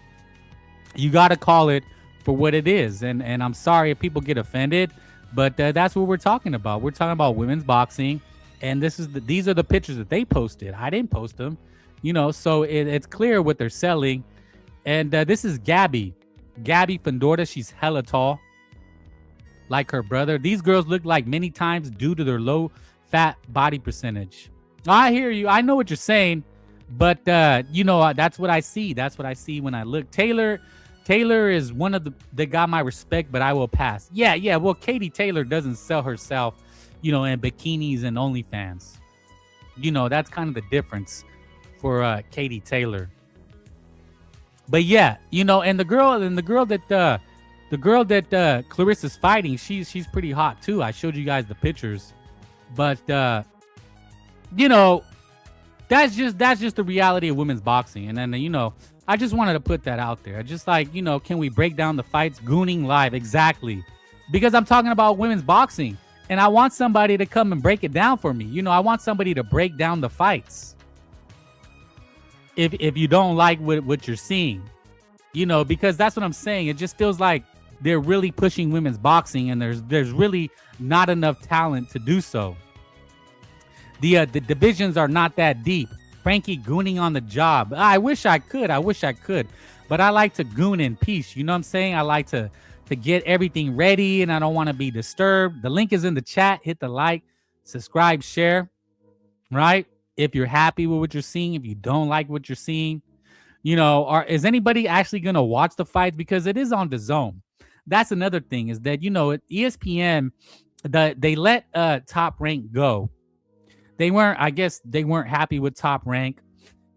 You got to call it for what it is. And I'm sorry if people get offended, but that's what we're talking about. We're talking about women's boxing. And these are the pictures that they posted. I didn't post them, so it's clear what they're selling. And this is Gabby Fundora. She's hella tall, like her brother. These girls look like many times due to their low fat body percentage. I hear you. I know what you're saying, but that's what I see. That's what I see when I look. Taylor is one of that got my respect, but I will pass. Yeah. Well, Katie Taylor doesn't sell herself, in bikinis and OnlyFans. That's kind of the difference for Katie Taylor. But yeah, and the girl that Claressa's fighting, she's pretty hot too. I showed you guys the pictures, but that's just the reality of women's boxing. And then I just wanted to put that out there. Just like, can we break down the fights? Gooning live, exactly, because I'm talking about women's boxing. And I want somebody to come and break it down for me. I want somebody to break down the fights. If you don't like what you're seeing, because that's what I'm saying. It just feels like they're really pushing women's boxing, and there's really not enough talent to do so. The divisions are not that deep. Frankie gooning on the job. I wish I could, but I like to goon in peace. You know what I'm saying? I like to get everything ready, and I don't want to be disturbed. The link is in the chat. Hit the like, subscribe, share, right? If you're happy with what you're seeing, if you don't like what you're seeing, is anybody actually going to watch the fights? Because it is on the zone. That's another thing, is that, ESPN, they let Top Rank go. They weren't happy with Top Rank,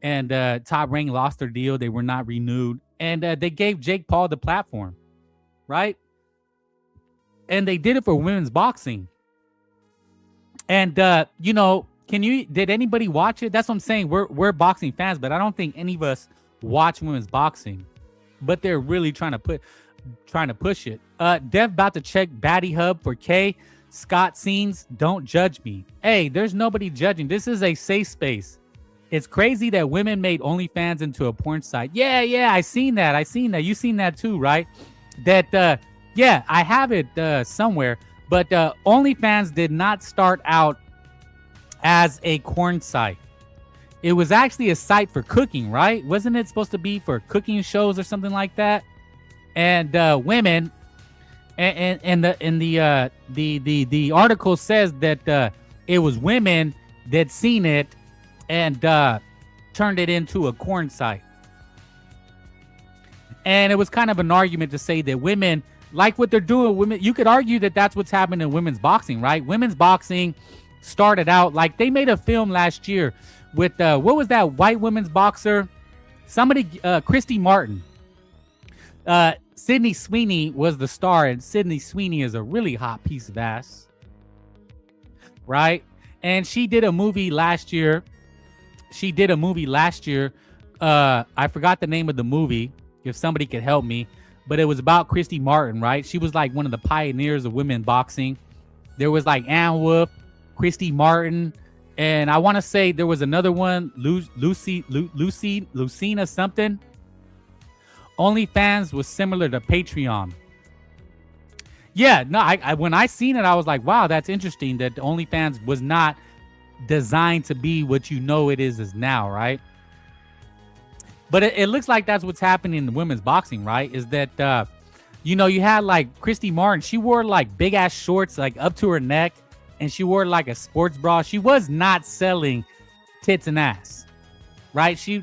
and Top Rank lost their deal. They were not renewed, and they gave Jake Paul the platform. Right? And they did it for women's boxing. And did anybody watch it? That's what I'm saying. We're boxing fans, but I don't think any of us watch women's boxing. But they're really trying to push it. Dev about to check Batty Hub for K. Scott Scenes, don't judge me. Hey, there's nobody judging. This is a safe space. It's crazy that women made OnlyFans into a porn site. Yeah, I seen that. You seen that too, right? That I have it somewhere, but OnlyFans did not start out as a corn site. It was actually a site for cooking, right? Wasn't it supposed to be for cooking shows or something like that? And women, and the article says that it was women that seen it and turned it into a corn site. And it was kind of an argument to say that women like what they're doing. Women, you could argue that that's what's happening in women's boxing, right? Women's boxing started out like they made a film last year with what was that white women's boxer? Somebody, Christy Martin. Sydney Sweeney was the star, and Sydney Sweeney is a really hot piece of ass, right? And she did a movie last year. I forgot the name of the movie. If somebody could help me, but it was about Christy Martin, right? She was like one of the pioneers of women boxing. There was like Ann Wolf, Christy Martin, and I want to say there was another one, Lucina something. OnlyFans was similar to Patreon. Yeah, no, I when I seen it, I was like, wow, that's interesting that OnlyFans was not designed to be what you know it is now, right? But it looks like that's what's happening in women's boxing, right? Is that, you had like Christy Martin. She wore like big ass shorts, like up to her neck. And she wore like a sports bra. She was not selling tits and ass, right? She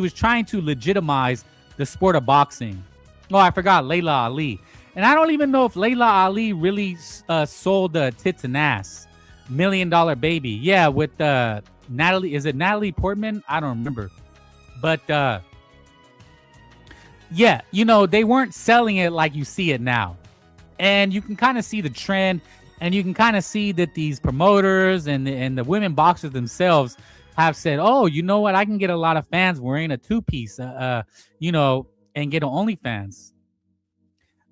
was trying to legitimize the sport of boxing. Oh, I forgot Layla Ali. And I don't even know if Layla Ali really sold tits and ass. $1 Million Baby. Yeah, with Natalie. Is it Natalie Portman? I don't remember. But, yeah, they weren't selling it like you see it now. And you can kind of see the trend, and you can kind of see that these promoters and the women boxers themselves have said, oh, you know what? I can get a lot of fans wearing a two-piece, and get an OnlyFans.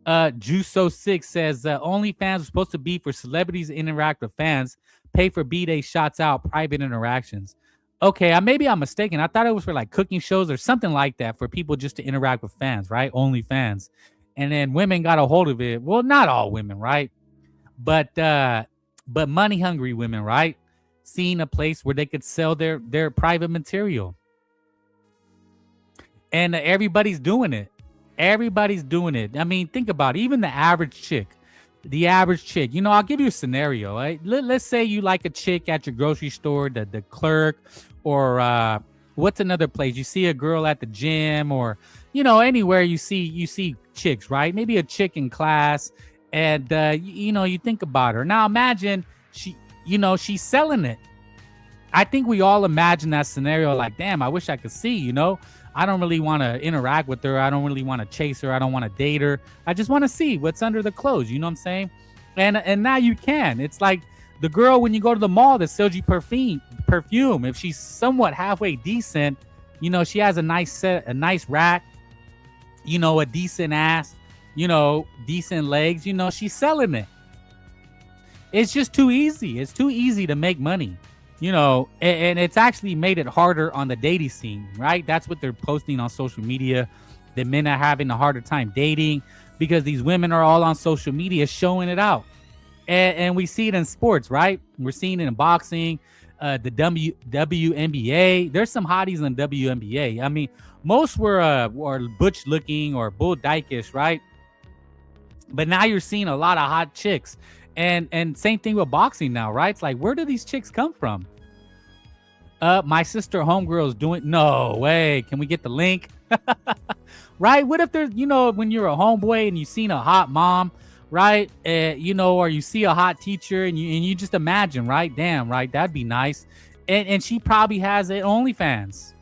Juice06 says, OnlyFans was supposed to be for celebrities to interact with fans, pay for B-Day shots out, private interactions. Okay, maybe I'm mistaken. I thought it was for like cooking shows or something like that for people just to interact with fans, right? OnlyFans. And then women got a hold of it. Well, not all women, right? But money hungry women, right? Seeing a place where they could sell their private material. And everybody's doing it. Everybody's doing it. I mean, think about it. Even the average chick. I'll give you a scenario. Right? Let's say you like a chick at your grocery store, the clerk, or what's another place? You see a girl at the gym, or anywhere you see chicks, right? Maybe a chick in class, and you think about her. Now imagine she's selling it. I think we all imagine that scenario like, damn, I wish I could see, I don't really want to interact with her. I don't really want to chase her. I don't want to date her. I just want to see what's under the clothes. You know what I'm saying? And now you can. It's like the girl when you go to the mall that sells you perfume. If she's somewhat halfway decent, she has a nice rack, a decent ass, decent legs, she's selling it. It's just too easy. It's too easy to make money. And it's actually made it harder on the dating scene, right? That's what they're posting on social media. The men are having a harder time dating because these women are all on social media showing it out. And we see it in sports, right? We're seeing it in boxing, the WNBA. There's some hotties in WNBA. I mean, most were butch looking or bull dykish, right? But now you're seeing a lot of hot chicks. And same thing with boxing now, right? It's like, where do these chicks come from? My sister homegirl is doing. No way. Can we get the link? Right? What if there's, when you're a homeboy and you've seen a hot mom, right? Or you see a hot teacher and you just imagine, right? Damn, right? That'd be nice. And she probably has an OnlyFans.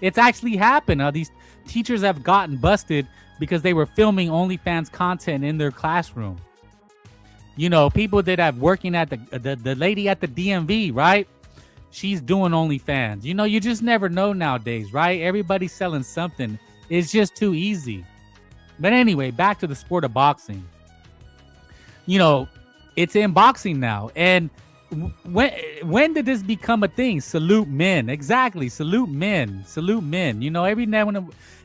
It's actually happened. These teachers have gotten busted because they were filming OnlyFans content in their classroom. People that have working at the lady at the DMV, right? She's doing OnlyFans. You just never know nowadays, right? Everybody's selling something. It's just too easy. But anyway, back to the sport of boxing. It's in boxing now. And when did this become a thing? Salute men. Exactly. Salute men.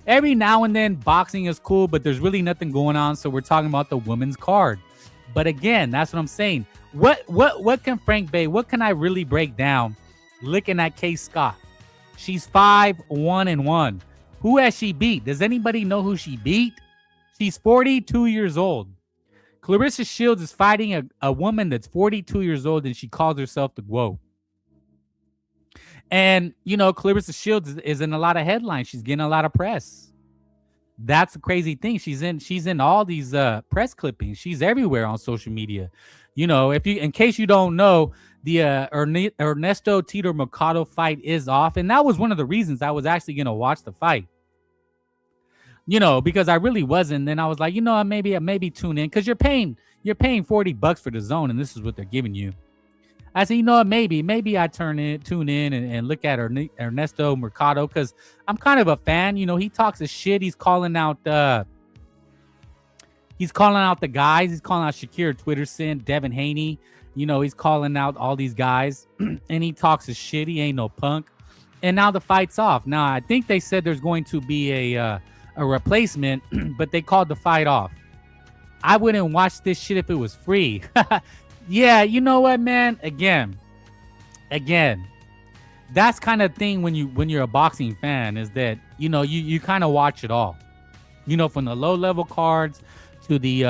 Every now and then boxing is cool, but there's really nothing going on. So we're talking about the women's card. But again, that's what I'm saying. What can Frank Bay, what can I really break down looking at Kay Scott? She's 5-1-1. Who has she beat? Does anybody know who she beat? She's 42 years old. Claressa Shields is fighting a woman that's 42 years old, and she calls herself the GWO. And, you know, Claressa Shields is in a lot of headlines. She's getting a lot of press. That's the crazy thing. She's in all these press clippings. She's everywhere on social media. You know, in case you don't know, the Ernesto Tito Mercado fight is off, and that was one of the reasons I was actually gonna watch the fight. You know, because I really wasn't. Then I was like, you know, maybe tune in, because you're paying $40 for the zone, and this is what they're giving you. I said, you know what, maybe I tune in and look at Ernesto Mercado, because I'm kind of a fan. You know, he talks his shit. He's calling out the guys. He's calling out Shakir Twitterson, Devin Haney. You know, he's calling out all these guys, and he talks his shit. He ain't no punk. And now the fight's off. Now, I think they said there's going to be a replacement, but they called the fight off. I wouldn't watch this shit if it was free. Yeah, you know what, man? Again, that's kind of thing when you're a boxing fan, is that, you know, you kind of watch it all. You know, from the low level cards to the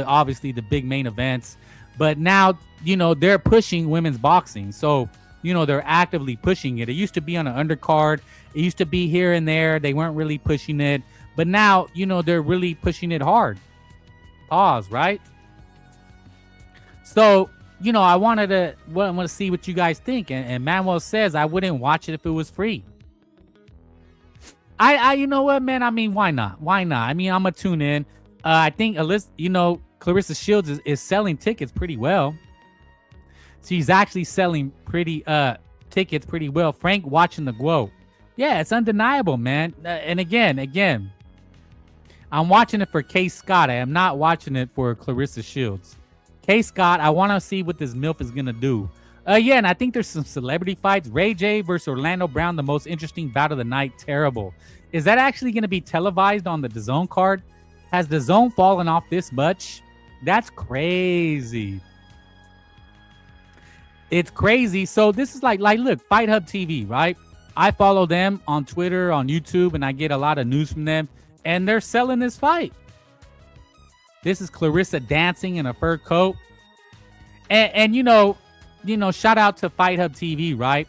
obviously the big main events. But now, you know, they're pushing women's boxing. So, you know, they're actively pushing it. It used to be on an undercard. It used to be here and there. They weren't really pushing it. But now, you know, they're really pushing it hard. Pause, right? So, you know, I want to see what you guys think. And Manuel says I wouldn't watch it if it was free. I you know what, man? I mean, why not? Why not? I mean, I'm going to tune in. I think, you know, Claressa Shields is selling tickets pretty well. She's actually selling tickets pretty well. Frank watching the GWO. Yeah, it's undeniable, man. And again, I'm watching it for Kay Scott. I am not watching it for Claressa Shields. Kay Scott, I want to see what this MILF is going to do. Yeah, and I think there's some celebrity fights. Ray J versus Orlando Brown, the most interesting bout of the night. Terrible. Is that actually going to be televised on the DAZN card? Has the DAZN fallen off this much? That's crazy. It's crazy. So this is like look, Fight Hub TV, right? I follow them on Twitter, on YouTube, and I get a lot of news from them. And they're selling this fight. This is Claressa dancing in a fur coat. And you know, shout out to Fight Hub TV, right?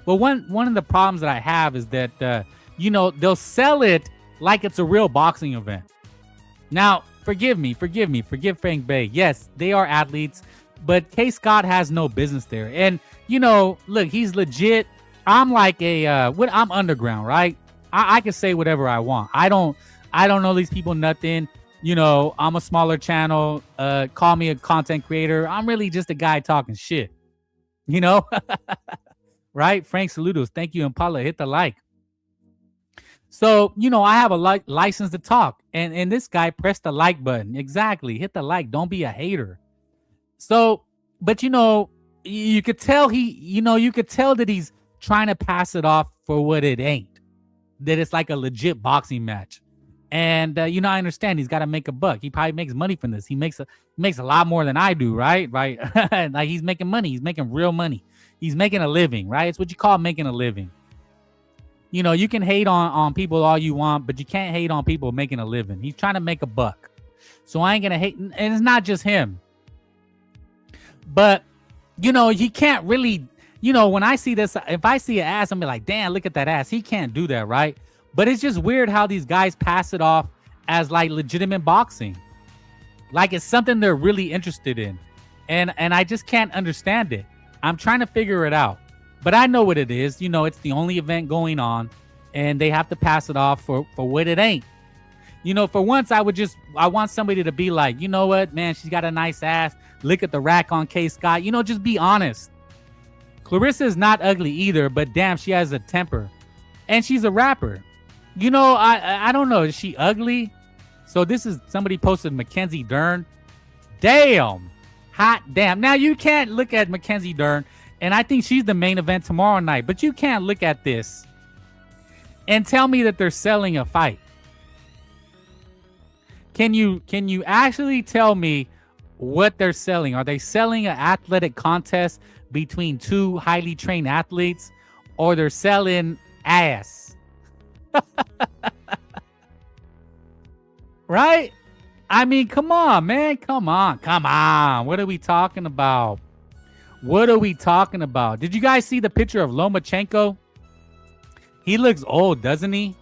But one of the problems that I have is that, you know, they'll sell it like it's a real boxing event. Now, forgive Frank Bay. Yes, they are athletes, but Kay Scott has no business there. And, you know, look, he's legit. I'm like I'm underground, right? I can say whatever I want. I don't know these people nothing. You know, I'm a smaller channel. Call me a content creator. I'm really just a guy talking shit. You know? Right? Frank Saludos. Thank you, Impala. Hit the like. So, you know, I have a license to talk. And this guy pressed the like button. Exactly. Hit the like. Don't be a hater. So, but, you know, you could tell that he's trying to pass it off for what it ain't. That it's like a legit boxing match. And, you know, I understand he's got to make a buck. He probably makes money from this. He makes a lot more than I do, right? Right. Like, he's making money. He's making real money. He's making a living, right? It's what you call making a living. You know, you can hate on people all you want, but you can't hate on people making a living. He's trying to make a buck. So I ain't going to hate. And it's not just him. But, you know, he can't really, you know, when I see this, if I see an ass, I'm like, damn, look at that ass. He can't do that, right? But it's just weird how these guys pass it off as like legitimate boxing. Like it's something they're really interested in. And I just can't understand it. I'm trying to figure it out. But I know what it is. You know, it's the only event going on. And they have to pass it off for what it ain't. You know, for once, I want somebody to be like, you know what, man, she's got a nice ass. Look at the rack on Kay Scott. You know, just be honest. Claressa is not ugly either, but damn, she has a temper. And she's a rapper. You know, I don't know. Is she ugly? So this is somebody posted Mackenzie Dern. Damn. Hot damn. Now you can't look at Mackenzie Dern, and I think she's the main event tomorrow night, but you can't look at this and tell me that they're selling a fight. Can you actually tell me what they're selling? Are they selling an athletic contest between two highly trained athletes, or they're selling ass? Right? I mean, come on, man. Come on. What are we talking about? Did you guys see the picture of Lomachenko? He looks old, doesn't he?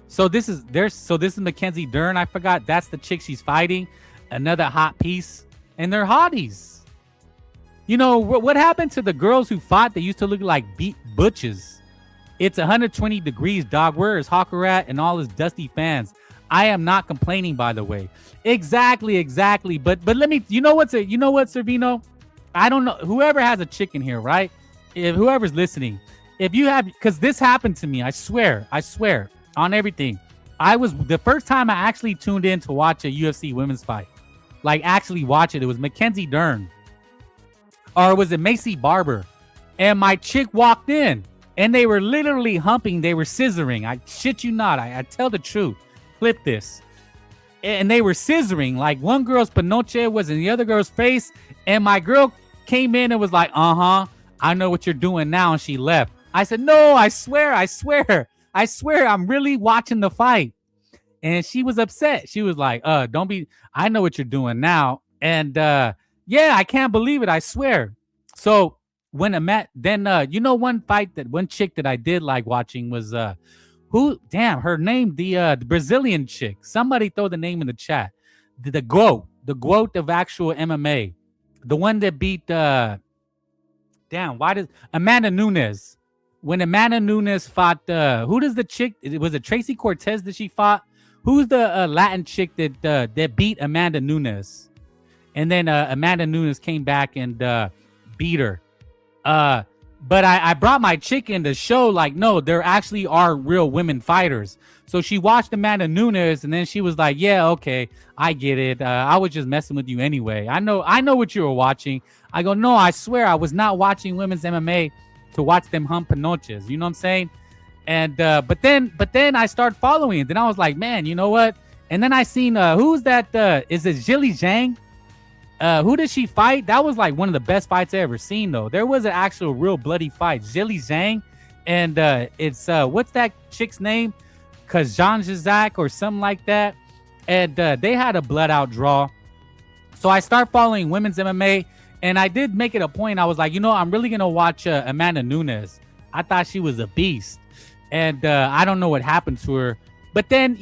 So this is Mackenzie Dern. I forgot that's the chick she's fighting. Another hot piece. And they're hotties. You know, what happened to the girls who fought that used to look like beat butches? It's 120 degrees, dog. Where is Hawker at and all his dusty fans? I am not complaining, by the way. Exactly. But let me, you know what, Servino? I don't know. Whoever has a chick in here, right? If whoever's listening, if you have, because this happened to me, I swear on everything. I was the first time I actually tuned in to watch a UFC women's fight, like actually watch it. It was Mackenzie Dern, or was it Macy Barber? And my chick walked in, and they were literally humping. They were scissoring. I shit you not. I tell the truth. Clip this. And they were scissoring. Like one girl's panoche was in the other girl's face, and my girl came in and was like, I know what you're doing now, and she left. I said, no, I swear, I'm really watching the fight. And she was upset. She was like, don't be, I know what you're doing now. And yeah, I can't believe it, I swear. So when one chick that I did like watching was her name, the Brazilian chick. Somebody throw the name in the chat. The GOAT of actual MMA. The one that beat Amanda Nunes. When Amanda Nunes fought who does the chick? Was it Tracy Cortez that she fought? Who's the Latin chick that beat Amanda Nunes? And then Amanda Nunes came back and beat her. But I brought my chick in to show, like, no, there actually are real women fighters. So she watched Amanda Nunes, and then she was like, yeah, okay, I get it. I was just messing with you anyway. I know what you were watching. I go, no, I swear I was not watching women's MMA to watch them hump panoches. You know what I'm saying? And but then I started following it. Then I was like, man, you know what? And then I seen who's that? Is it Zhili Zhang? Who did she fight? That was like one of the best fights I ever seen, though. There was an actual real bloody fight. Zhili Zhang, and it's what's that chick's name? Kazan Zizak or something like that. And they had a blood out draw. So I start following women's MMA, and I did make it a point. I was like, I'm really gonna watch Amanda Nunes. I thought she was a beast, and I don't know what happened to her. But then,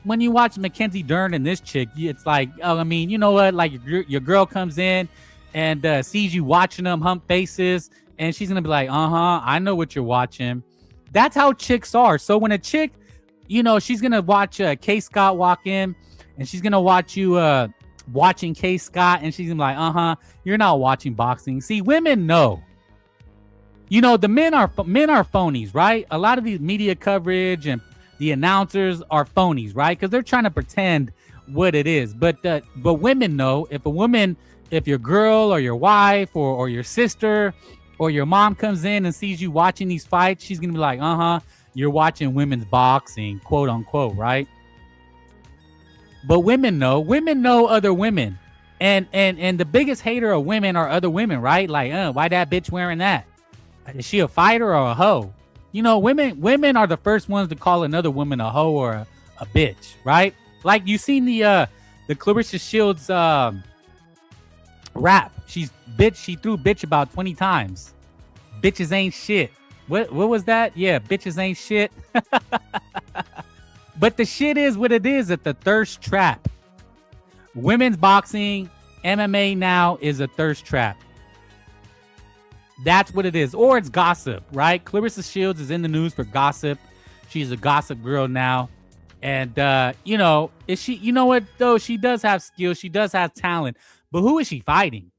when you watch Mackenzie Dern and this chick, it's like, oh, I mean, you know what? Like your girl comes in and sees you watching them hump faces, and she's going to be like, I know what you're watching. That's how chicks are. So when a chick, she's going to watch K. Scott walk in, and she's going to watch you watching K. Scott, and she's going to be like, you're not watching boxing. See, women know. The men are phonies, right? A lot of these media coverage and the announcers are phonies, right? Because they're trying to pretend what it is. But women know. If your girl or your wife or your sister or your mom comes in and sees you watching these fights, she's gonna be like, you're watching women's boxing, quote unquote, right? But women know other women, and the biggest hater of women are other women, right? Like, why that bitch wearing that? Is she a fighter or a hoe? Women are the first ones to call another woman a hoe or a bitch, right? Like you seen the Claressa Shields rap. She threw bitch about 20 times. Bitches ain't shit. What was that? Yeah, bitches ain't shit. But the shit is what it is at the thirst trap. Women's boxing, MMA now is a thirst trap. That's what it is. Or it's gossip, right? Claressa Shields is in the news for gossip. She's a gossip girl now. And, is she, what, though? She does have skills. She does have talent. But who is she fighting?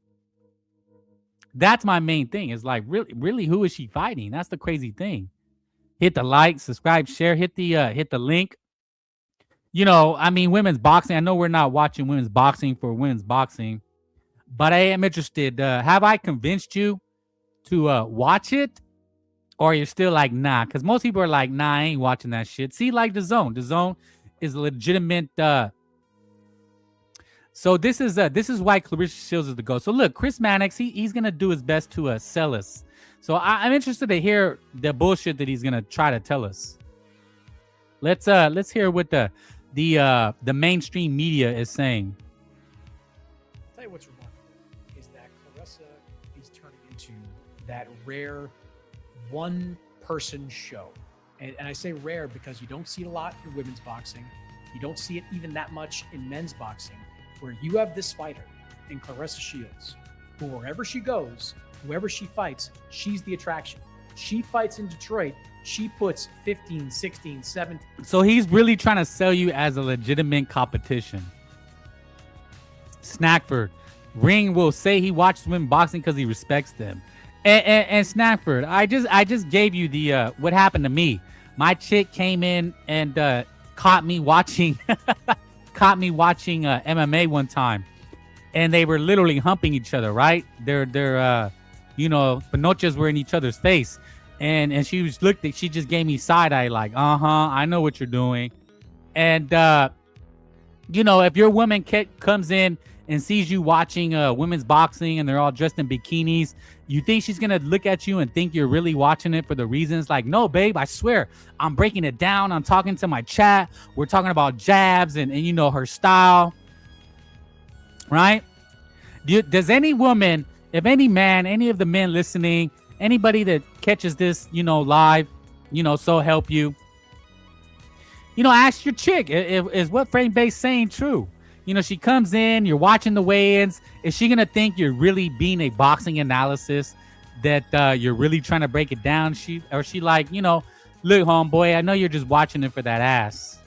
That's my main thing. Is like, really, who is she fighting? That's the crazy thing. Hit the like, subscribe, share, hit the link. Women's boxing. I know we're not watching women's boxing for women's boxing, but I am interested. Have I convinced you to watch it, or you're still like, nah? Because most people are like, nah, I ain't watching that shit. See, like the Zone is a legitimate So this is why Claressa Shields is the GOAT. So look, Chris Mannix, he's gonna do his best to sell us. So I'm interested to hear the bullshit that he's gonna try to tell us. Let's hear what the mainstream media is saying. I'll tell you what's remarkable is that Claressa is turning into that rare one-person show. And I say rare because you don't see it a lot in women's boxing. You don't see it even that much in men's boxing, where you have this fighter in Claressa Shields, who wherever she goes, whoever she fights, she's the attraction. She fights in Detroit. She puts 15, 16, 17. So he's really trying to sell you as a legitimate competition. Snackford. Ring will say he watches women boxing because he respects them. And Snackford, I just gave you the what happened to me. My chick came in and caught me watching MMA one time, and they were literally humping each other, right? Their panochas were in each other's face, and she just gave me side eye like, I know what you're doing. And if your woman comes in and sees you watching women's boxing and they're all dressed in bikinis, you think she's gonna look at you and think you're really watching it for the reasons like, no, babe, I swear, I'm breaking it down. I'm talking to my chat. We're talking about jabs and her style, right? Does any woman, if any man, any of the men listening, anybody that catches this, live, so help you, ask your chick, is what Frame Base saying true? She comes in, you're watching the weigh-ins. Is she going to think you're really being a boxing analysis, that you're really trying to break it down? She like, look, homeboy, I know you're just watching it for that ass.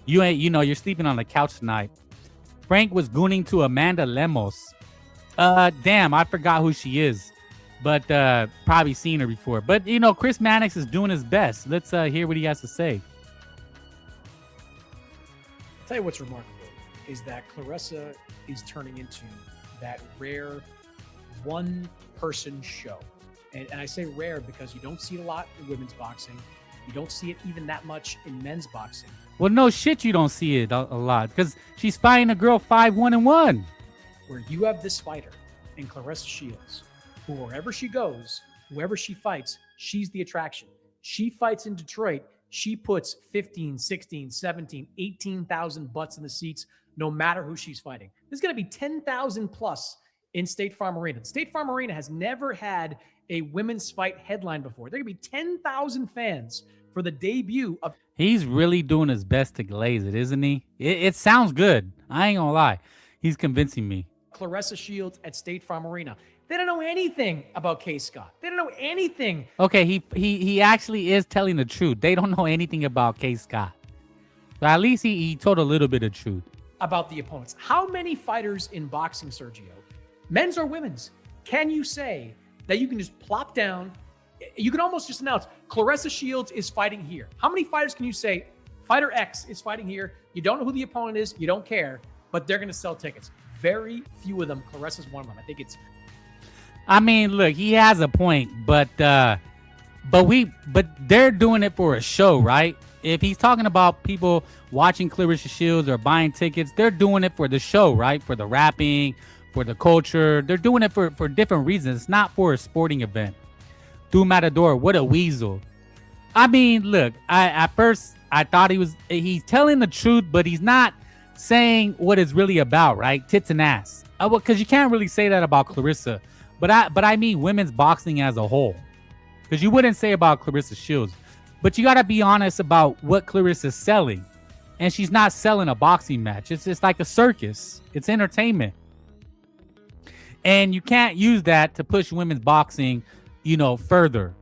You ain't, you're sleeping on the couch tonight. Frank was gooning to Amanda Lemos. Damn, I forgot who she is, but probably seen her before. But, Chris Mannix is doing his best. Let's hear what he has to say. I'll tell you what's remarkable is that Claressa is turning into that rare one-person show. And I say rare because you don't see it a lot in women's boxing. You don't see it even that much in men's boxing. Well, no shit, you don't see it a lot because she's fighting a girl 5-1-1. Where you have this fighter in Claressa Shields, who wherever she goes, whoever she fights, she's the attraction. She fights in Detroit. She puts 15, 16, 17, 18,000 butts in the seats, no matter who she's fighting. There's going to be 10,000 plus in State Farm Arena. State Farm Arena has never had a women's fight headline before. There are going to be 10,000 fans for the debut of... He's really doing his best to glaze it, isn't he? It sounds good. I ain't gonna lie. He's convincing me. Claressa Shields at State Farm Arena. They don't know anything about K. Scott. They don't know anything. Okay, he actually is telling the truth. They don't know anything about K. Scott. But at least he told a little bit of truth. About the opponents. How many fighters in boxing, Sergio, men's or women's, can you say that you can just plop down? You can almost just announce Claressa Shields is fighting here. How many fighters can you say fighter X is fighting here? You don't know who the opponent is. You don't care, but they're going to sell tickets. Very few of them. Claressa's one of them. I think it's... I mean, look, he has a point, but they're doing it for a show, right? If he's talking about people watching Claressa Shields or buying tickets, they're doing it for the show, right? For the rapping, for the culture. They're doing it for different reasons. It's not for a sporting event. Du Matador, what a weasel. I mean, look, at first I thought he's telling the truth, but he's not saying what it's really about, right? Tits and ass. Because you can't really say that about Claressa. But I mean women's boxing as a whole. Because you wouldn't say about Claressa Shields. But you got to be honest about what Claressa's selling. And she's not selling a boxing match. It's just like a circus. It's entertainment. And you can't use that to push women's boxing, further.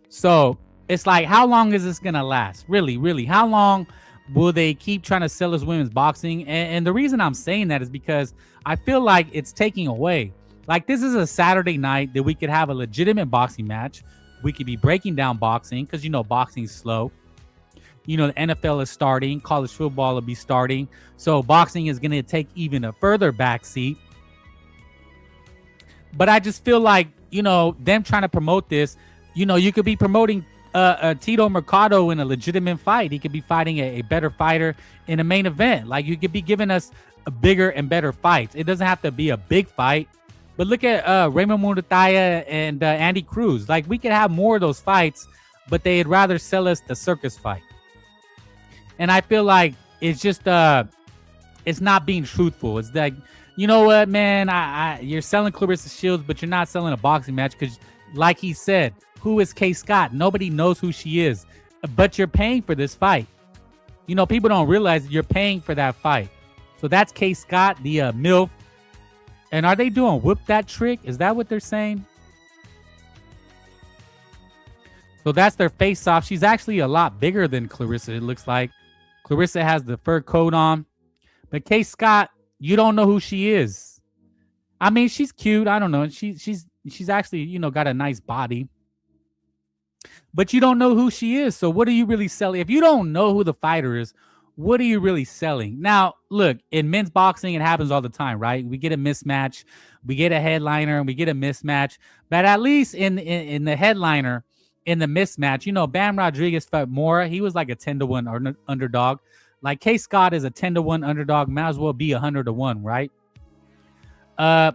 So it's like, how long is this going to last? Really, really? How long will they keep trying to sell us women's boxing? And the reason I'm saying that is because I feel like it's taking away. Like, this is a Saturday night that we could have a legitimate boxing match. We could be breaking down boxing because, boxing's slow. The NFL is starting. College football will be starting. So boxing is going to take even a further backseat. But I just feel like, them trying to promote this, you could be promoting Tito Mercado in a legitimate fight. He could be fighting a better fighter in a main event. Like, you could be giving us a bigger and better fights. It doesn't have to be a big fight. But look at Raymond Murataya and Andy Cruz. Like, we could have more of those fights, but they'd rather sell us the circus fight. And I feel like it's just it's not being truthful. It's like, you know what, man, you're selling Claressa Shields, but you're not selling a boxing match because, like he said, who is Kay Scott? Nobody knows who she is, but you're paying for this fight. You know, people don't realize you're paying for that fight. So that's Kay Scott, the MILF. And are they doing whip that trick? Is that what they're saying? So that's their face-off. She's actually a lot bigger than Claressa, it looks like. Claressa has the fur coat on. But Kay Scott, you don't know who she is. I mean, she's cute. I don't know. She's actually, you know, got a nice body. But you don't know who she is. So what are you really selling? If you don't know who the fighter is, what are you really selling? Now, look, in men's boxing, it happens all the time, right? We get a mismatch. We get a headliner and we get a mismatch. But at least in the headliner, in the mismatch, you know, Bam Rodriguez fought Mora. He was like a 10-1 underdog. Like, Kay Scott is a 10-1 underdog. Might as well be 100-1, right?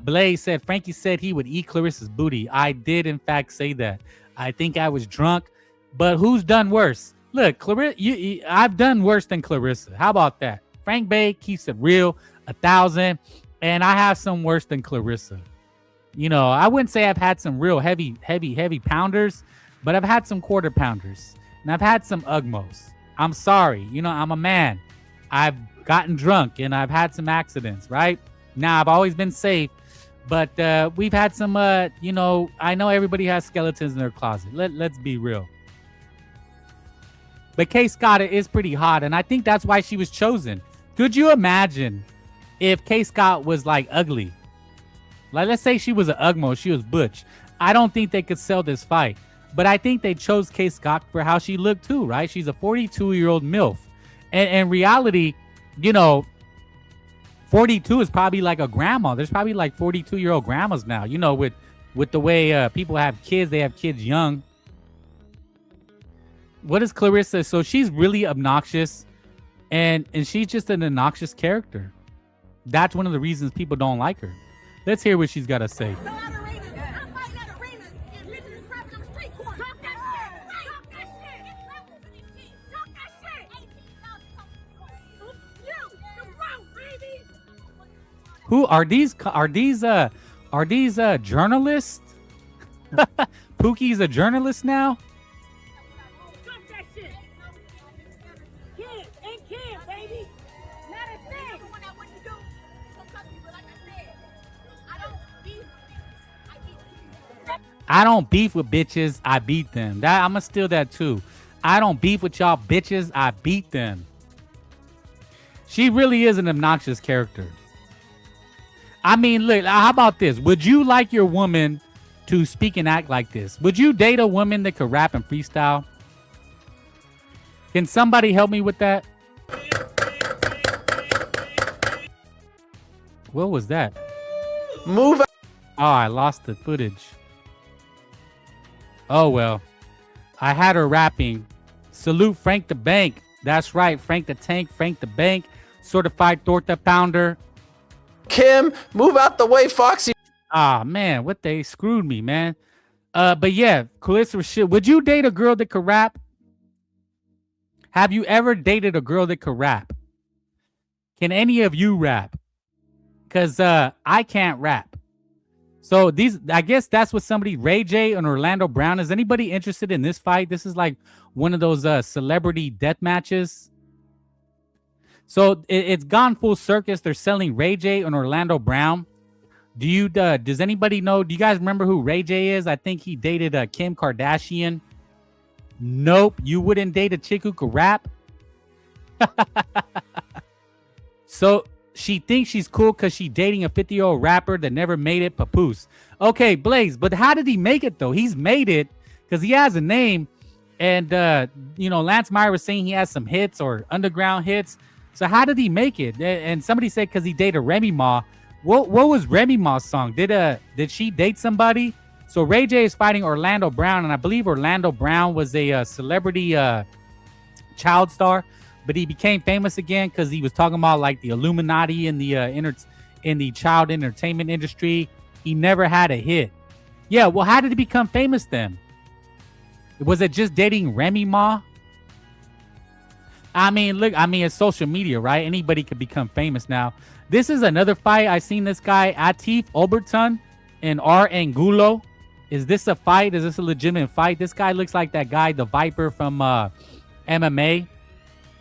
Blaze said, Frankie said he would eat Claressa's booty. I did, in fact, say that. I think I was drunk. But who's done worse? Look, Claressa, I've done worse than Claressa. How about that? Frank Bay keeps it real, 1,000. And I have some worse than Claressa. You know, I wouldn't say I've had some real heavy pounders, but I've had some quarter pounders. And I've had some Ugmos. I'm sorry. You know, I'm a man. I've gotten drunk and I've had some accidents, right? Now, I've always been safe. But we've had some, you know, I know everybody has skeletons in their closet. Let's be real. But Kay Scott is pretty hot, and I think that's why she was chosen. Could you imagine if Kay Scott was, like, ugly? Like, let's say she was an Ugmo, she was butch. I don't think they could sell this fight. But I think they chose Kay Scott for how she looked, too, right? She's a 42-year-old MILF. And in reality, you know, 42 is probably like a grandma. There's probably like 42-year-old grandmas now. You know, with the way people have kids, they have kids young. What is Claressa? So she's really obnoxious, and she's just an obnoxious character. That's one of the reasons people don't like her. Let's hear what she's got to say. Who are these? Are these journalists? Pookie's a journalist now. I don't beef with bitches. I beat them. That I'm gonna steal that too. I don't beef with y'all bitches. I beat them. She really is an obnoxious character. I mean, look, how about this? Would you like your woman to speak and act like this? Would you date a woman that could rap and freestyle? Can somebody help me with that? What was that? Move out. Oh, I lost the footage. Oh, well. I had her rapping. Salute Frank the Bank. That's right. Frank the Tank. Frank the Bank. Certified torta pounder. Kim, move out the way, Foxy. Ah, man. What they screwed me, man. But yeah, Claressa Shields. Would you date a girl that could rap? Have you ever dated a girl that could rap? Can any of you rap? Because I can't rap. So I guess that's what somebody, Ray J and Orlando Brown. Is anybody interested in this fight? This is like one of those celebrity death matches. So it's gone full circus. They're selling Ray J and Orlando Brown. Does anybody know? Do you guys remember who Ray J is? I think he dated Kim Kardashian. Nope. You wouldn't date a chick who could rap. So she thinks she's cool because she's dating a 50-year-old rapper that never made it, Papoose. Okay, Blaze, but how did he make it, though? He's made it because he has a name. And, Lance Meyer was saying he has some hits or underground hits. So how did he make it? And somebody said because he dated Remy Ma. What was Remy Ma's song? Did she date somebody? So Ray J is fighting Orlando Brown, and I believe Orlando Brown was a celebrity child star, but he became famous again because he was talking about like the Illuminati in the child entertainment industry. He never had a hit. Yeah, well, how did he become famous then? Was it just dating Remy Ma? I mean, look, it's social media, right? Anybody could become famous now. This is another fight. I seen this guy, Atif Oberton and R. Angulo. Is this a fight? Is this a legitimate fight? This guy looks like that guy, the Viper from MMA.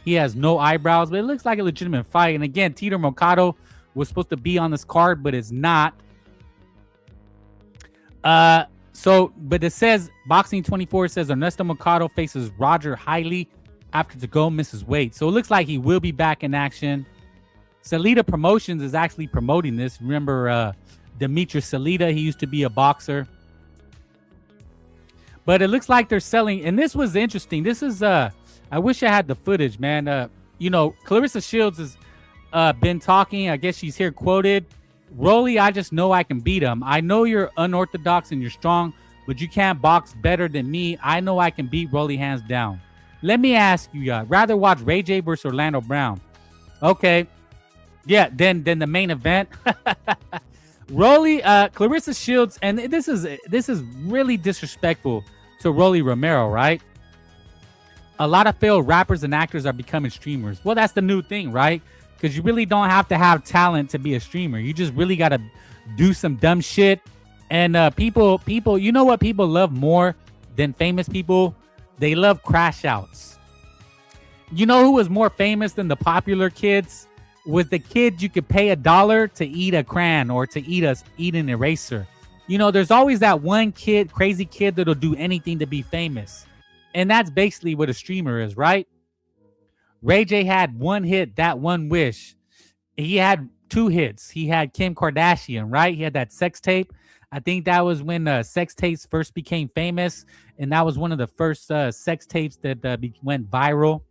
He has no eyebrows, but it looks like a legitimate fight. And again, Tito Mercado was supposed to be on this card, but it's not. But it says, Boxing 24 says Ernesto Mercado faces Roger Hiley after to go misses weight. So it looks like he will be back in action. Salida Promotions is actually promoting this. Remember Demetrius Salida? He used to be a boxer. But it looks like they're selling, and this was interesting. This is I wish I had the footage, man. Claressa Shields has been talking. I guess she's here quoted. Rolly, I just know I can beat him. I know you're unorthodox and you're strong, but you can't box better than me. I know I can beat Rolly hands down. Let me ask you guys, rather watch Ray J versus Orlando Brown? Okay. Yeah, then the main event. Rolly, Claressa Shields, and this is really disrespectful to Rolly Romero, right? A lot of failed rappers and actors are becoming streamers. Well, that's the new thing, right? Because you really don't have to have talent to be a streamer. You just really got to do some dumb shit. And people, you know what people love more than famous people? They love crash outs. You know who was more famous than the popular kids? Was the kid you could pay $1 to eat a crayon or to eat an eraser. You know, there's always that one kid, crazy kid that'll do anything to be famous. And that's basically what a streamer is, right? Ray J had one hit, that one wish. He had 2 hits. He had Kim Kardashian, right? He had that sex tape. I think that was when sex tapes first became famous. And that was one of the first sex tapes that went viral.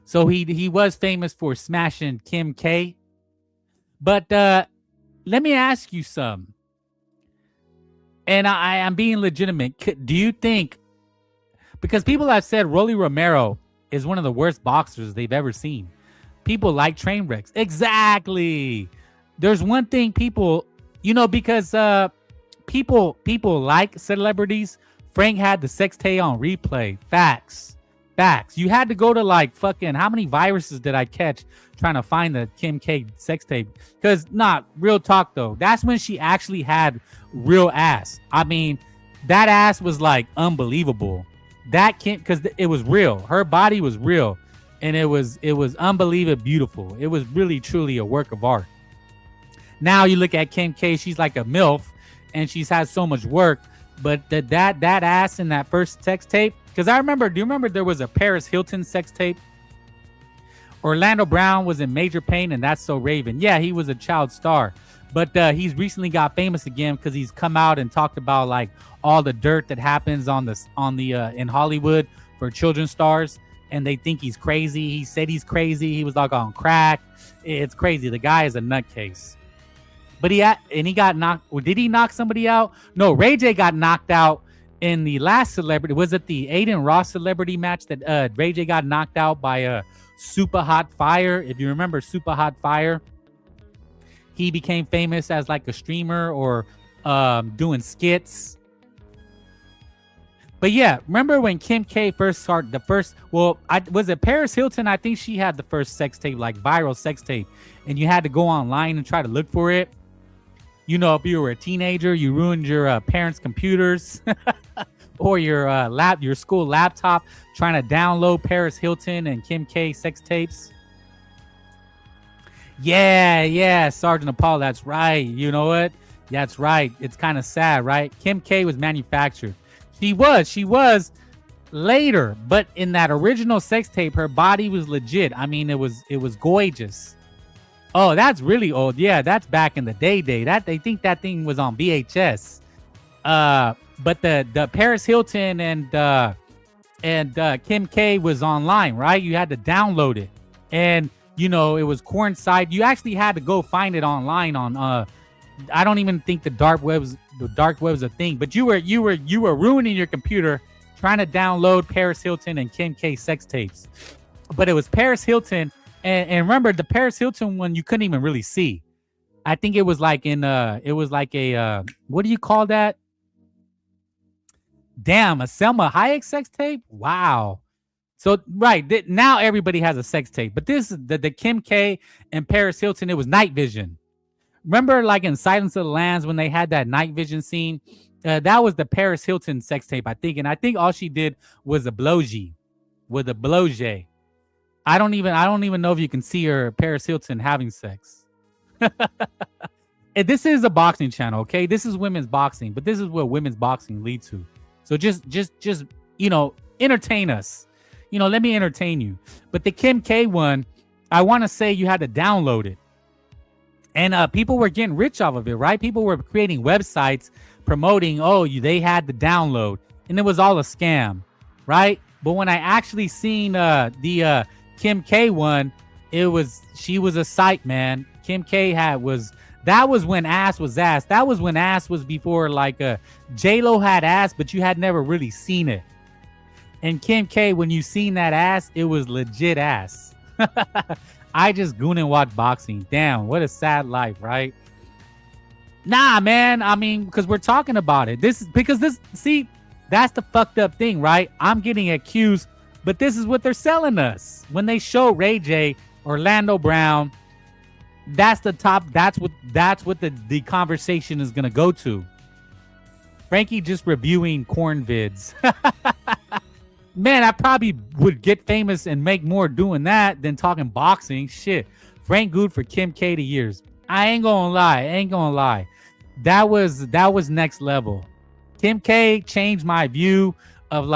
So he was famous for smashing Kim K. But let me ask you some. And I'm being legitimate. Do you think, because people have said Rolly Romero is one of the worst boxers they've ever seen. People like train wrecks. Exactly. There's one thing people, because people like celebrities. Frank had the sex tape on replay. Facts. You had to go to like fucking, how many viruses did I catch trying to find the Kim K sex tape? Because real talk though. That's when she actually had real ass. I mean, that ass was like unbelievable. That Kim, because it was real. Her body was real. And it was unbelievably beautiful. It was really, truly a work of art. Now you look at Kim K, she's like a MILF and she's had so much work. But that ass in that first sex tape, because do you remember there was a Paris Hilton sex tape? Orlando Brown was in major pain, and that's so Raven. Yeah, he was a child star. But he's recently got famous again because he's come out and talked about like all the dirt that happens in Hollywood for children stars, and they think he's crazy. He said he's crazy. He was like on crack. It's crazy. The guy is a nutcase. But he got knocked. Did he knock somebody out? No, Ray J got knocked out in the last celebrity. Was it the Aiden Ross celebrity match that Ray J got knocked out by Super Hot Fire? If you remember Super Hot Fire, he became famous as like a streamer or doing skits. But yeah, remember when Kim K first started was it Paris Hilton? I think she had the first sex tape, like viral sex tape, and you had to go online and try to look for it. If you were a teenager, you ruined your parents' computers or your school laptop trying to download Paris Hilton and Kim K sex tapes. Yeah, Sergeant Apollo, that's right. You know what? That's right. It's kind of sad, right? Kim K was manufactured. She was later, but in that original sex tape, her body was legit. I mean, it was gorgeous. Oh, that's really old. Yeah, that's back in the day. That they think that thing was on VHS. But the Paris Hilton and Kim K was online, right? You had to download it, and it was coincide. You actually had to go find it online on I don't even think the dark web's a thing. But you were ruining your computer trying to download Paris Hilton and Kim K sex tapes. But it was Paris Hilton, and remember the Paris Hilton one you couldn't even really see. I think it was like a what do you call that? Damn, a Selma Hayek sex tape? Wow. So right now everybody has a sex tape, but this is the Kim K and Paris Hilton. It was night vision. Remember, like in Silence of the Lambs when they had that night vision scene? That was the Paris Hilton sex tape, I think, and I think all she did was a blowjee with a blowjay. I don't even know if you can see her Paris Hilton having sex. This is a boxing channel, okay? This is women's boxing, but this is what women's boxing lead to. So just entertain us. Let me entertain you. But the Kim K one, I want to say you had to download it. And people were getting rich off of it, right? People were creating websites promoting, they had the download. And it was all a scam, right? But when I actually seen the Kim K one, she was a sight, man. Kim K that was when ass was ass. That was when ass was before like J-Lo had ass, but you had never really seen it. And Kim K, when you seen that ass, it was legit ass. I just goon and watch boxing. Damn, what a sad life, right? Nah, man. I mean, because we're talking about it. That's the fucked up thing, right? I'm getting accused, but this is what they're selling us. When they show Ray J, Orlando Brown, that's the top. That's what the conversation is gonna go to. Frankie just reviewing corn vids. Man, I probably would get famous and make more doing that than talking boxing. Shit. Frank Good for Kim K to years. I ain't gonna lie. That was next level. Kim K changed my view of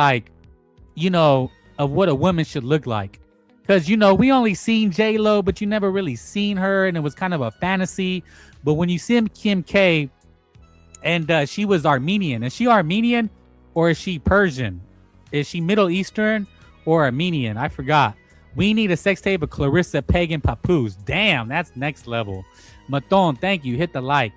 of what a woman should look like. Because, we only seen J-Lo, but you never really seen her, and it was kind of a fantasy. But when you see Kim K, and she was Armenian. Is she Armenian or is she Persian? Is she Middle Eastern or Armenian? I forgot. We need a sex tape of Claressa Pagan Papoose. Damn, that's next level. Maton, thank you. Hit the like.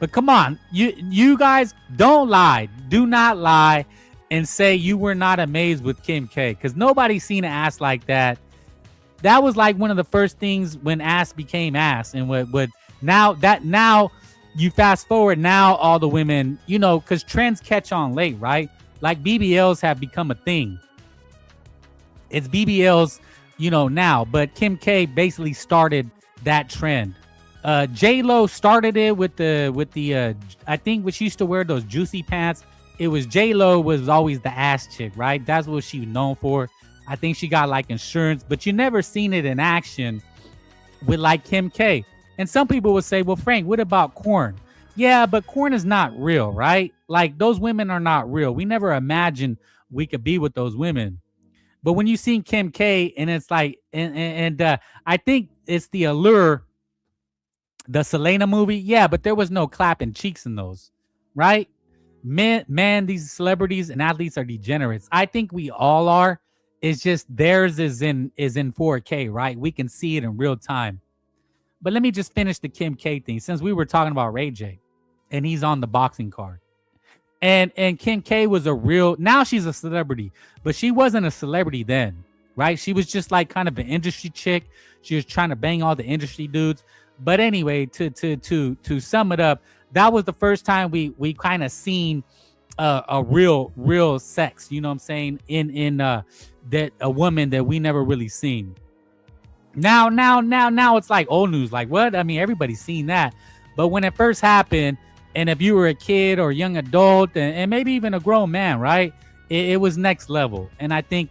But come on, you guys don't lie. Do not lie and say you were not amazed with Kim K, because nobody's seen an ass like that. That was like one of the first things when ass became ass. And now you fast forward, now all the women, because trends catch on late, right? Like BBLs have become a thing. It's BBLs, now, but Kim K basically started that trend. J-Lo started it with the I think when she used to wear those juicy pants, it was J-Lo was always the ass chick, right? That's what she was known for. I think she got like insurance, but you never seen it in action with like Kim K. And some people would say, well, Frank, what about corn? Yeah, but corn is not real, right? Like those women are not real. We never imagined we could be with those women. But when you seen Kim K, and it's like, and I think it's the Allure, the Selena movie. Yeah, but there was no clapping cheeks in those, right? Man, these celebrities and athletes are degenerates. I think we all are. It's just theirs is in 4K, right? We can see it in real time. But let me just finish the Kim K thing, since we were talking about Ray J, and he's on the boxing card. And Kim K was now she's a celebrity, but she wasn't a celebrity then, right? She was just like kind of an industry chick. She was trying to bang all the industry dudes. But anyway, to sum it up, that was the first time we kind of seen a real sex, you know what I'm saying, in that a woman that we never really seen. Now it's like old news. Like what? I mean, everybody's seen that. But when it first happened, and if you were a kid or young adult and maybe even a grown man, right, it was next level. And I think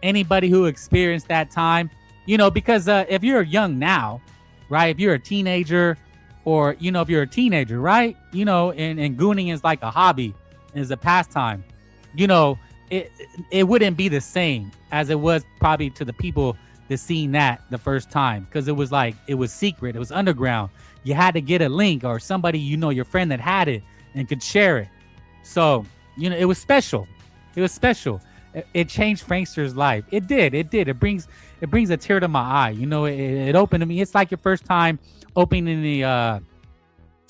anybody who experienced that time, because if you're young now, right, if you're a teenager, or if you're a teenager, right, and gooning is like a hobby, is a pastime, it wouldn't be the same as it was probably to the people that seen that the first time, because it was like, it was secret, it was underground. You had to get a link or somebody, your friend that had it and could share it. So, it was special. It was special. It changed Frankster's life. It did. It brings a tear to my eye. It opened to me. It's like your first time opening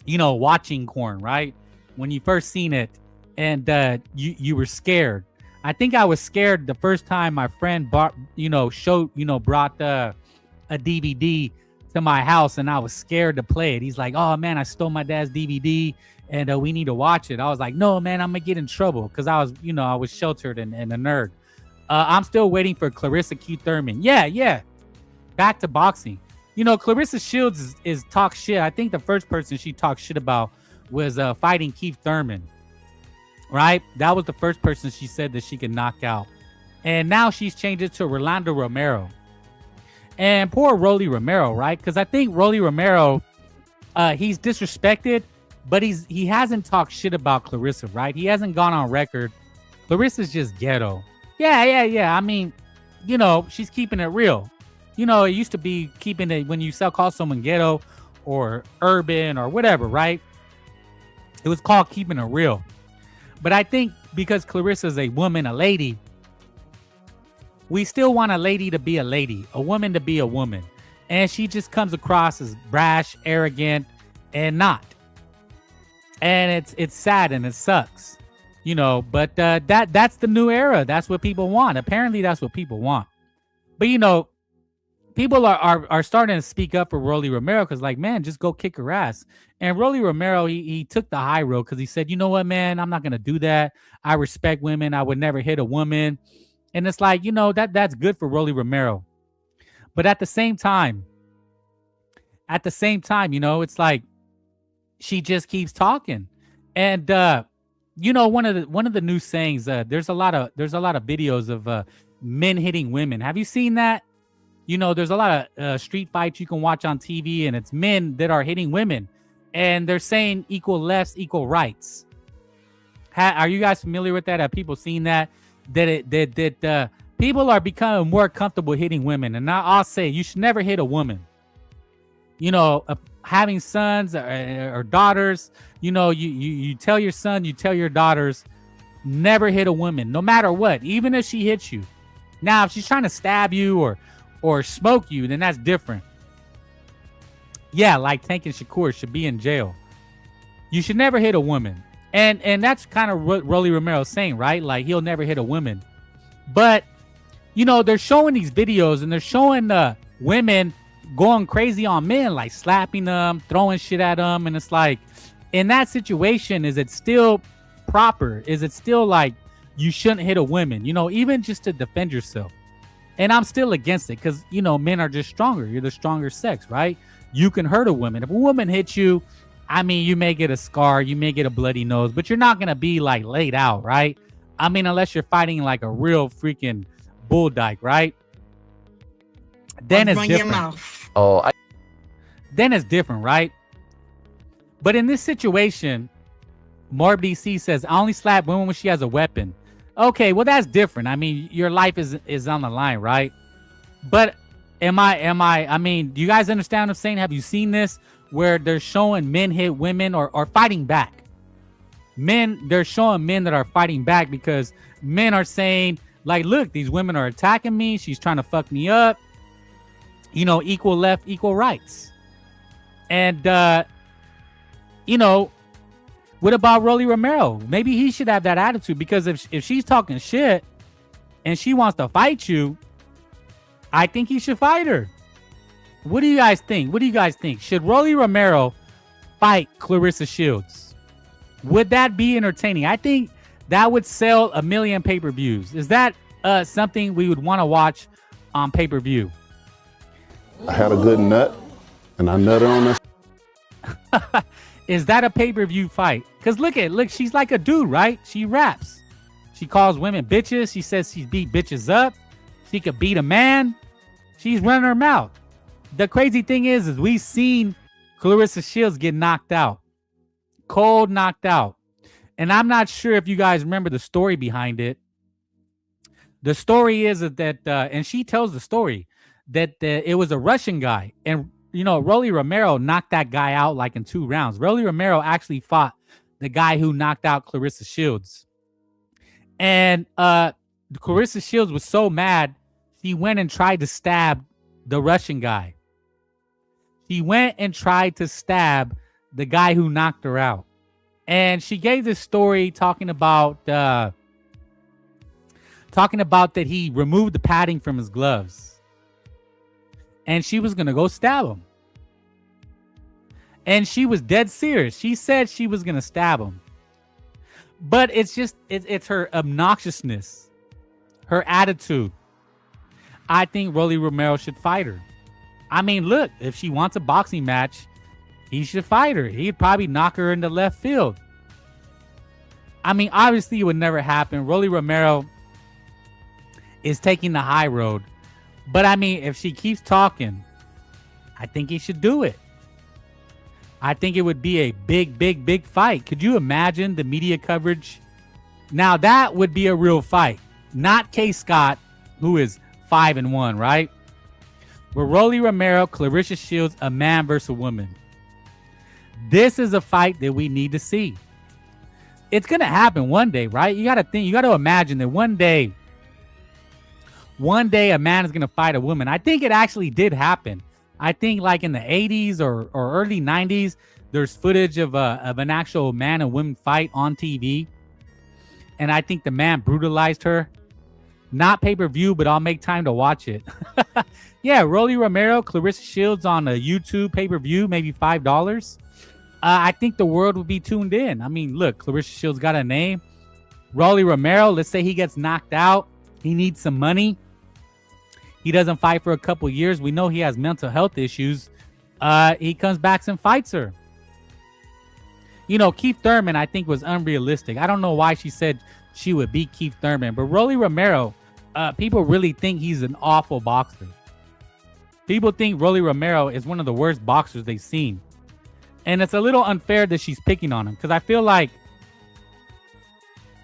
watching corn, right? When you first seen it, and you were scared. I think I was scared the first time my friend brought a DVD to my house, and I was scared to play it. He's like, "Oh man, I stole my dad's DVD, and we need to watch it." I was like, "No, man, I'm gonna get in trouble," because I was sheltered and a nerd. I'm still waiting for Claressa Keith Thurman. Yeah. Back to boxing. Claressa Shields is talk shit. I think the first person she talked shit about was fighting Keith Thurman. Right? That was the first person she said that she could knock out. And now she's changed it to Rolando Romero. And poor Rolly Romero, right? Because I think Rolly Romero, he's disrespected, but he hasn't talked shit about Claressa, right? He hasn't gone on record. Clarissa's just ghetto. Yeah. I mean, she's keeping it real. It used to be keeping it when you call someone ghetto or urban or whatever, right? It was called keeping it real. But I think because Clarissa's a woman, a lady, we still want a lady to be a lady, a woman to be a woman. And she just comes across as brash, arrogant, and not. And it's sad and it sucks. But that's the new era. That's what people want. Apparently that's what people want. But people are starting to speak up for Rolly Romero because, like, man, just go kick her ass. And Rolly Romero, he took the high road because he said, you know what, man, I'm not going to do that. I respect women. I would never hit a woman. And it's like, that's good for Rolly Romero. But at the same time, it's like she just keeps talking. And, one of the new sayings, there's a lot of videos of men hitting women. Have you seen that? There's a lot of street fights you can watch on TV, and it's men that are hitting women, and they're saying equal lefts, equal rights. Are you guys familiar with that? Have people seen that? That people are becoming more comfortable hitting women, and I'll say you should never hit a woman. Having sons or daughters, you tell your son, you tell your daughters, never hit a woman, no matter what, even if she hits you. Now, if she's trying to stab you or smoke you, then that's different. Yeah, like Tank and Shakur should be in jail. You should never hit a woman. And that's kind of what Rolly Romero's saying, right? Like, he'll never hit a woman. But, they're showing these videos, and they're showing women going crazy on men, like slapping them, throwing shit at them. And it's like, in that situation, is it still proper? Is it still like you shouldn't hit a woman, even just to defend yourself? And I'm still against it because, men are just stronger. You're the stronger sex, right? You can hurt a woman. If a woman hits you, I mean, you may get a scar, you may get a bloody nose, but you're not going to be like laid out, right? I mean, unless you're fighting like a real freaking bull dyke, right? Then it's different. Then it's different, right? But in this situation, Marb DC says, I only slap women when she has a weapon. Okay, well, that's different. I mean, your life is on the line, right? But I mean, do you guys understand what I'm saying? Have you seen this where they're showing men hit women or fighting back? They're showing men that are fighting back because men are saying, like, look, these women are attacking me. She's trying to fuck me up. Equal left, equal rights. And, what about Rolly Romero? Maybe he should have that attitude because if she's talking shit and she wants to fight you, I think he should fight her. What do you guys think? Should Rolly Romero fight Claressa Shields? Would that be entertaining? I think that would sell 1 million pay-per-views. Is that something we would want to watch on pay-per-view? I had a good nut, and I nutted on that. Is that a pay-per-view fight? Because look, she's like a dude, right? She raps. She calls women bitches. She says she beat bitches up. She could beat a man. She's running her mouth. The crazy thing is we've seen Claressa Shields get knocked out. Cold knocked out. And I'm not sure if you guys remember the story behind it. The story is that, and she tells the story, that it was a Russian guy. And, Rolly Romero knocked that guy out like in 2 rounds. Rolly Romero actually fought the guy who knocked out Claressa Shields. And Claressa Shields was so mad, she went and tried to stab the Russian guy. She went and tried to stab the guy who knocked her out. And she gave this story talking about that he removed the padding from his gloves. And she was going to go stab him. And she was dead serious. She said she was going to stab him. But it's just, it's her obnoxiousness, her attitude. I think Rolly Romero should fight her. I mean, look, if she wants a boxing match, he should fight her. He'd probably knock her into left field. I mean, obviously it would never happen. Rolly Romero is taking the high road. But I mean, if she keeps talking, I think he should do it. I think it would be a big fight. Could you imagine the media coverage? Now that would be a real fight. Not K. Scott, who is 5-1, right? But Rolly Romero, Claressa Shields, a man versus a woman. This is a fight that we need to see. It's going to happen one day, right? You got to think, you got to imagine that one day a man is going to fight a woman. I think it actually did happen. I think like in the 80s or early 90s, there's footage of an actual man and woman fight on TV. And I think the man brutalized her. Not pay-per-view, but I'll make time to watch it. Yeah, Rolly Romero, Claressa Shields on a YouTube pay-per-view, maybe $5. I think the world would be tuned in. I mean, look, Claressa Shields got a name. Rolly Romero, let's say he gets knocked out. He needs some money. He doesn't fight for a couple years. We know he has mental health issues. He comes back and fights her. You know, Keith Thurman, I think, was unrealistic. I don't know why she said she would beat Keith Thurman. But Rolly Romero, people really think he's an awful boxer. People think Rolly Romero is one of the worst boxers they've seen. And it's a little unfair that she's picking on him. Because I feel like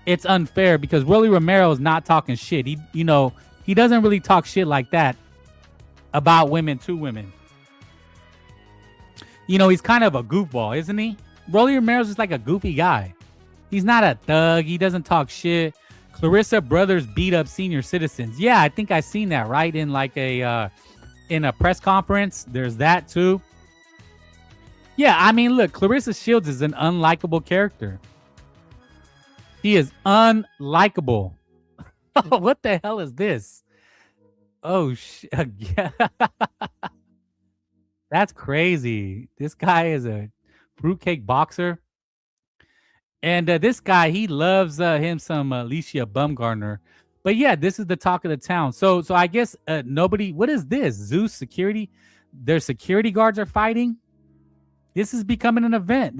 it's unfair because Rolly Romero is not talking shit. He doesn't really talk shit like that about women to women. You know, he's kind of a goofball, isn't he? Rolly Romero's just like a goofy guy. He's not a thug. He doesn't talk shit. Claressa brothers beat up senior citizens. Yeah, I think I seen that, right? In like in a press conference. There's that too. Yeah, I mean, look, Claressa Shields is an unlikable character. She is unlikable. What the hell is this? Oh, yeah. That's crazy. This guy is a fruitcake boxer. And this guy, he loves him some Alycia Baumgardner. But yeah, this is the talk of the town. So I guess nobody, what is this? Zeus security? Their security guards are fighting? This is becoming an event.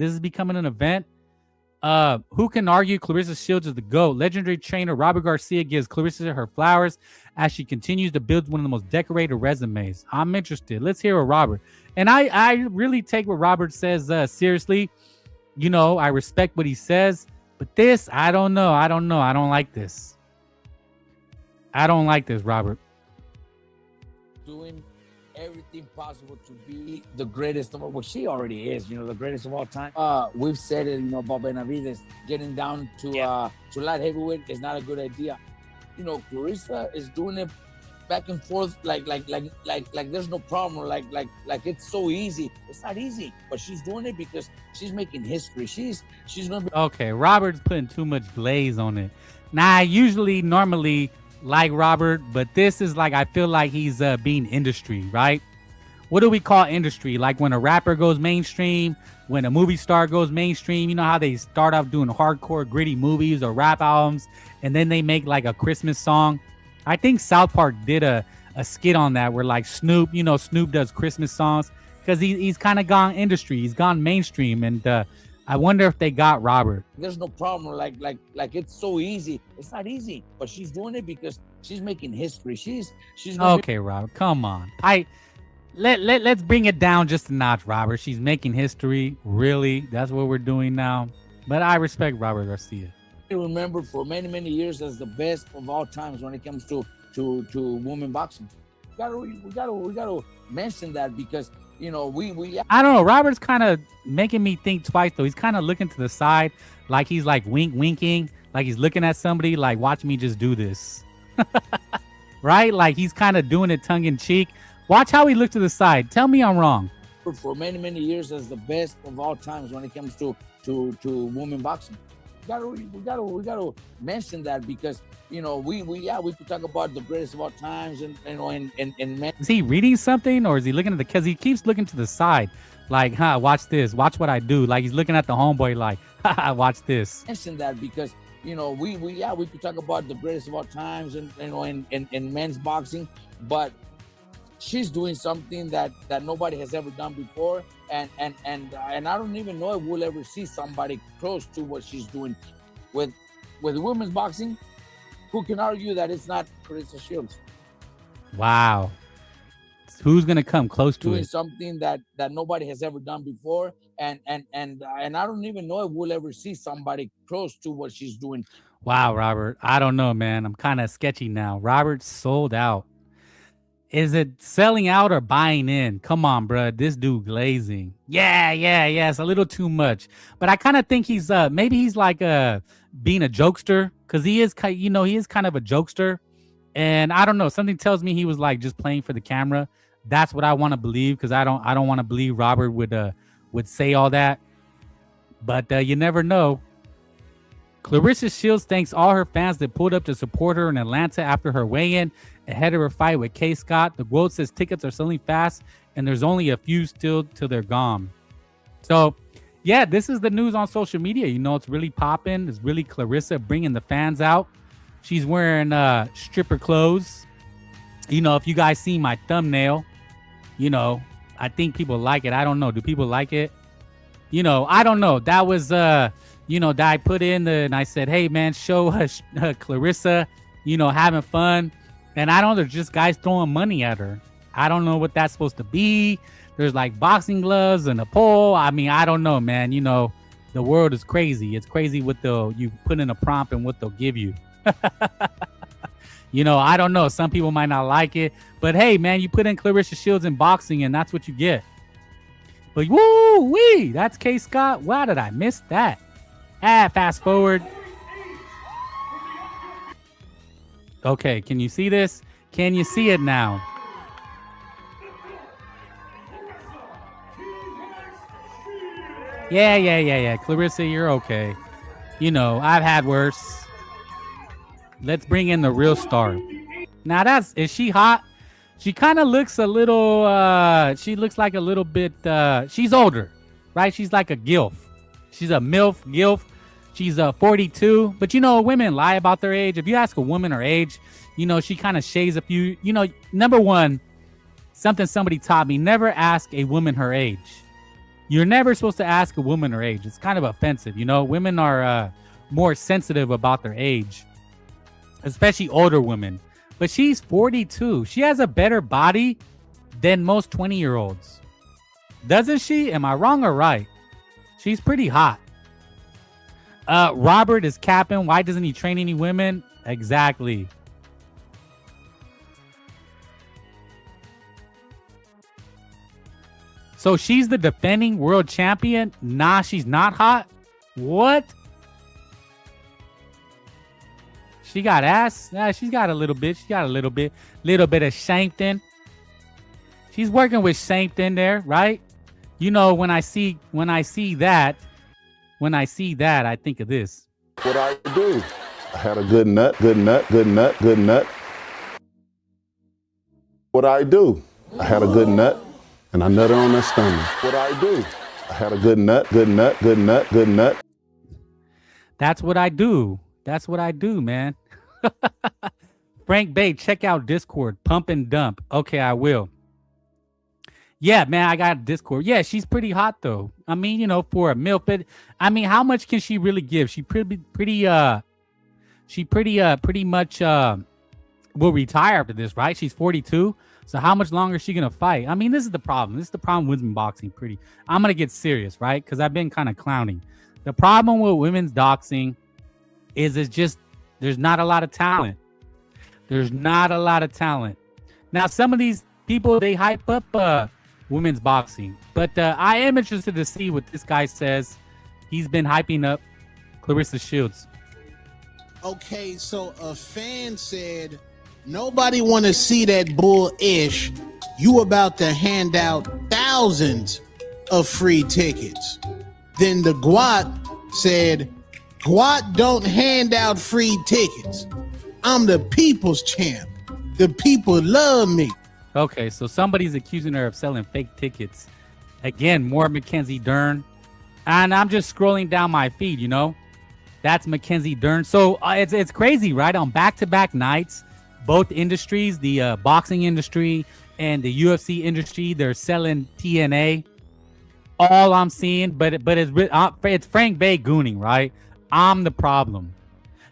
Who can argue Claressa Shields is the GOAT? Legendary trainer Robert Garcia gives Claressa her flowers as she continues to build one of the most decorated resumes. I'm interested. Let's hear what Robert. And I really take what Robert says seriously. You know, I respect what he says. But this, I don't know. I don't like this. Robert. Doing everything possible to be the greatest of all. Well, she already is, the greatest of all time. We've said it, about Benavides getting down to light heavyweight is not a good idea. Claressa is doing it back and forth like there's no problem. Like it's so easy. It's not easy, but she's doing it because she's making history. She's gonna be okay. Robert's putting too much glaze on it. Now, I normally like Robert, but this is like, I feel like he's being industry, right? What do we call industry? Like when a rapper goes mainstream, when a movie star goes mainstream, you know how they start off doing hardcore gritty movies or rap albums and then they make like a Christmas song. I think South Park did a skit on that where like Snoop does Christmas songs because he's kind of gone industry. He's gone mainstream. And I wonder if they got Robert. There's no problem. Like it's so easy. It's not easy, but she's doing it because she's making history. She's okay, Robert. Come on. Let's bring it down just a notch, Robert. She's making history. Really? That's what we're doing now. But I respect Robert Garcia. Remembered for many, many years as the best of all times when it comes to women boxing. We gotta mention that because we I don't know. Robert's kind of making me think twice though. He's kind of looking to the side, like he's like winking, like he's looking at somebody, like watch me just do this, right? Like he's kind of doing it tongue in cheek. Watch how he looks to the side. Tell me I'm wrong. for many, many years as the best of all times when it comes to women boxing. We gotta mention that because we could talk about the greatest of all times and men. Is he reading something or is he looking at because he keeps looking to the side, like, watch this, watch what I do. Like he's looking at the homeboy, like, watch this. Mention that because we could talk about the greatest of all times and in men's boxing, but she's doing something that nobody has ever done before, and I don't even know if we'll ever see somebody close to what she's doing with women's boxing. Who can argue that it's not Claressa Shields? Wow. Who's gonna come close to doing it? Something that nobody has ever done before, and I don't even know if we'll ever see somebody close to what she's doing. Wow, Robert. I don't know, man. I'm kind of sketchy now. Robert sold out. Is it selling out or buying in? Come on, bro. This dude glazing. Yeah. It's a little too much. But I kind of think he's maybe he's like being a jokester, because he is he is kind of a jokester. And I don't know. Something tells me he was like just playing for the camera. That's what I want to believe, because I don't want to believe Robert would say all that. But you never know. Claressa Shields thanks all her fans that pulled up to support her in Atlanta after her weigh-in ahead of her fight with K. Scott. The quote says tickets are selling fast and there's only a few still till they're gone. So, yeah, this is the news on social media. It's really popping. It's really Claressa bringing the fans out. She's wearing stripper clothes. If you guys see my thumbnail, I think people like it. I don't know. Do people like it? I don't know. That was, that I put in and I said, hey, man, show Claressa, having fun. And I don't know, there's just guys throwing money at her. I don't know what that's supposed to be. There's like boxing gloves and a pole. I mean, I don't know, man. The world is crazy. It's crazy what you put in a prompt and what they'll give you. I don't know. Some people might not like it. But hey, man, you put in Claressa Shields in boxing and that's what you get. But woo-wee, that's K. Scott. Why did I miss that? Fast forward. Okay, can you see this? Can you see it now? Yeah. Claressa, you're okay. I've had worse. Let's bring in the real star. Now is she hot? She kind of looks a little, she looks like a little bit, she's older, right? She's like a GILF. She's a MILF, GILF. She's 42, but women lie about their age. If you ask a woman her age, she kind of shades a few. Number one, something somebody taught me: never ask a woman her age. You're never supposed to ask a woman her age. It's kind of offensive. Women are more sensitive about their age, especially older women. But she's 42. She has a better body than most 20-year-olds, doesn't she? Am I wrong or right? She's pretty hot. Robert is capping. Why doesn't he train any women? Exactly. So she's the defending world champion? Nah, she's not hot? What? She got ass? Nah, she's got a little bit. She got a little bit of Shankton. She's working with Shankton there, right? When I see that, I think of this. What I do? I had a good nut. What I do? I had a good nut, and I nutted on her stomach. What I do? I had a good nut. That's what I do. That's what I do, man. Frank Bay, check out Discord. Pump and dump. Okay, I will. Yeah, man, I got Discord. Yeah, she's pretty hot though. I mean, for a MILF, but I mean, how much can she really give? She pretty much will retire after this, right? She's 42. So how much longer is she gonna fight? I mean, this is the problem. This is the problem with women's boxing. I'm gonna get serious, right? Because I've been kind of clowning. The problem with women's boxing is it's just there's not a lot of talent. Now, some of these people, they hype up women's boxing, but I am interested to see what this guy says. He's been hyping up Claressa Shields. Okay, so a fan said, nobody want to see that bull-ish. You about to hand out thousands of free tickets. Then the Gwat said, Gwat don't hand out free tickets. I'm the people's champ. The people love me. Okay, so somebody's accusing her of selling fake tickets. Again, more Mackenzie Dern. And I'm just scrolling down my feed, you know. That's Mackenzie Dern. So it's crazy, right? On back-to-back nights, both industries, the boxing industry and the UFC industry, they're selling TNA. All I'm seeing, but it's Frank Bay gooning, right? I'm the problem.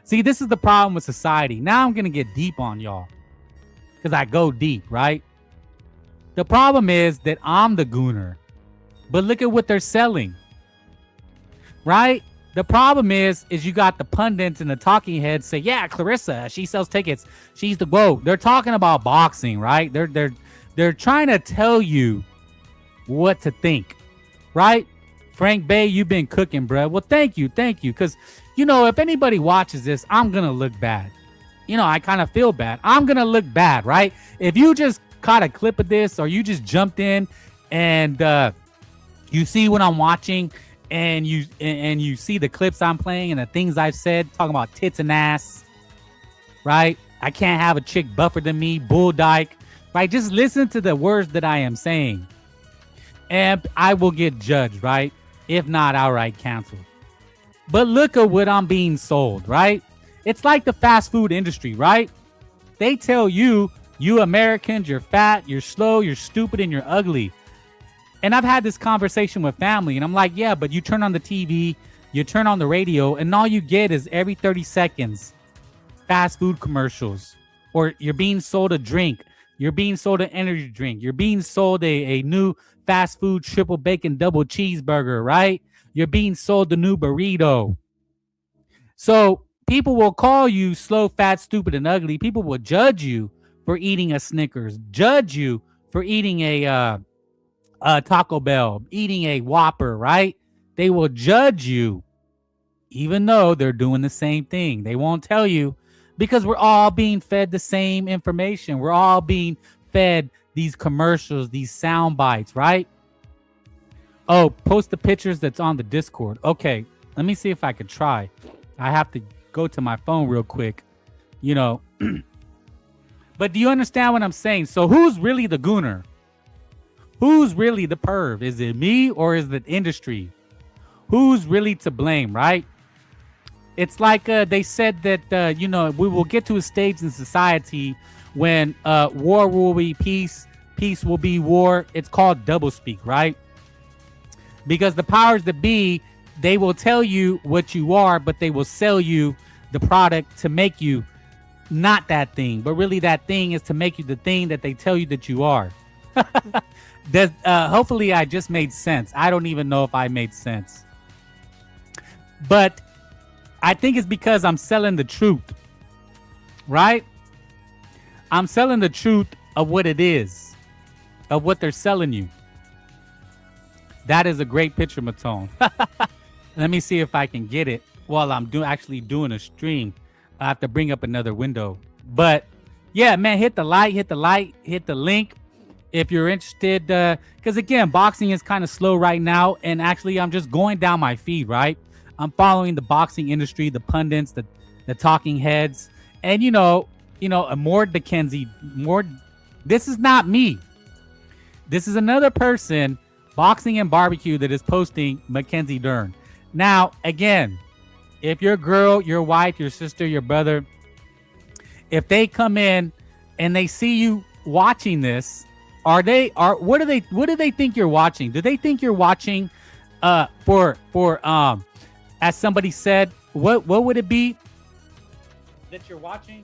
See, this is the problem with society. Now I'm gonna get deep on y'all because I go deep, right? The problem is that I'm the gooner, but look at what they're selling, right? The problem is you got the pundits and the talking heads say, yeah, Claressa, she sells tickets. She's the GOAT. They're talking about boxing, right? They're trying to tell you what to think, right? Frank Bay, you've been cooking, bro. Well, thank you. Because, you know, if anybody watches this, I'm going to look bad. You know, I kind of feel bad. I'm going to look bad, right? If you just caught a clip of this or you just jumped in and you see what I'm watching and you see the clips I'm playing and the things I've said, talking about tits and ass, right? I can't have a chick buffer than me, bull dyke, right? Just listen to the words that I am saying. And I will get judged, right? If not outright canceled. But look at what I'm being sold, right? It's like the fast food industry, right? They tell you Americans, you're fat, you're slow, you're stupid, and you're ugly. And I've had this conversation with family, and I'm like, yeah, but you turn on the TV, you turn on the radio, and all you get is every 30 seconds fast food commercials. Or you're being sold a drink. You're being sold an energy drink. You're being sold a new fast food triple bacon double cheeseburger, right? You're being sold the new burrito. So people will call you slow, fat, stupid, and ugly. People will judge you for eating a Snickers, judge you for eating a Taco Bell, eating a Whopper, right? They will judge you even though they're doing the same thing. They won't tell you because we're all being fed the same information. We're all being fed these commercials, these sound bites, right? Oh, post the pictures that's on the Discord. Okay, let me see if I could try. I have to go to my phone real quick, you know. But do you understand what I'm saying? So who's really the gooner? Who's really the perv? Is it me or is it industry? Who's really to blame, right? It's like they said that, you know, we will get to a stage in society when war will be peace, peace will be war. It's called doublespeak, right? Because the powers that be, they will tell you what you are, but they will sell you the product to make you not that thing. But really that thing is to make you the thing that they tell you that you are. Hopefully I just made sense. I don't even know if I made sense. But I think it's because I'm selling the truth, right? I'm selling the truth of what it is, of what they're selling you. That is a great picture, Matone. Let me see if I can get it while I'm actually doing a stream. I have to bring up another window. But yeah, man, hit the link if you're interested. Because again, boxing is kind of slow right now. And actually, I'm just going down my feed, right? I'm following the boxing industry, the pundits, the talking heads. And, you know, Mord McKenzie, this is not me. This is another person, Boxing and Barbecue, that is posting Mackenzie Dern. Now, again, if your girl, your wife, your sister, your brother, if they come in and they see you watching this, what do they think you're watching? Do they think you're watching for as somebody said, what would it be that you're watching?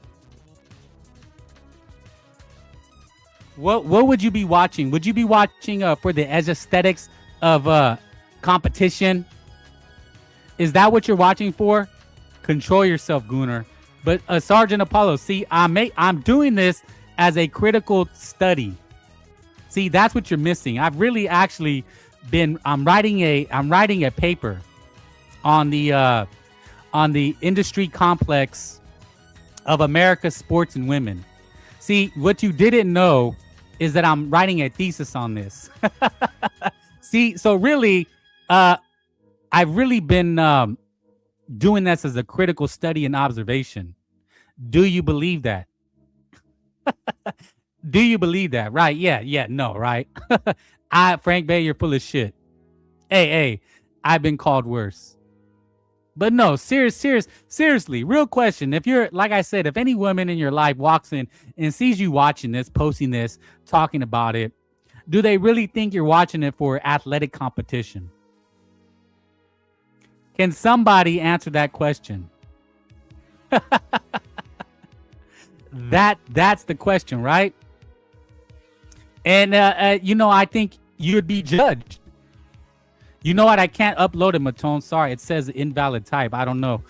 What would you be watching? Would you be watching for the aesthetics of competition? Is that what you're watching for? Control yourself, Gooner. But Sergeant Apollo, see, I'm doing this as a critical study. See, that's what you're missing. I've really actually I'm writing a paper on the industry complex of America's sports and women. See, what you didn't know is that I'm writing a thesis on this. See, so really, I've really been doing this as a critical study and observation. Do you believe that? Do you believe that? Right? Yeah, no, right? Frank Bay, you're full of shit. Hey, I've been called worse. But no, seriously, real question. If you're, like I said, if any woman in your life walks in and sees you watching this, posting this, talking about it, do they really think you're watching it for athletic competition? Can somebody answer that question? That's the question, right? And I think you'd be judged. You know what? I can't upload it, Matone. Sorry, it says invalid type. I don't know.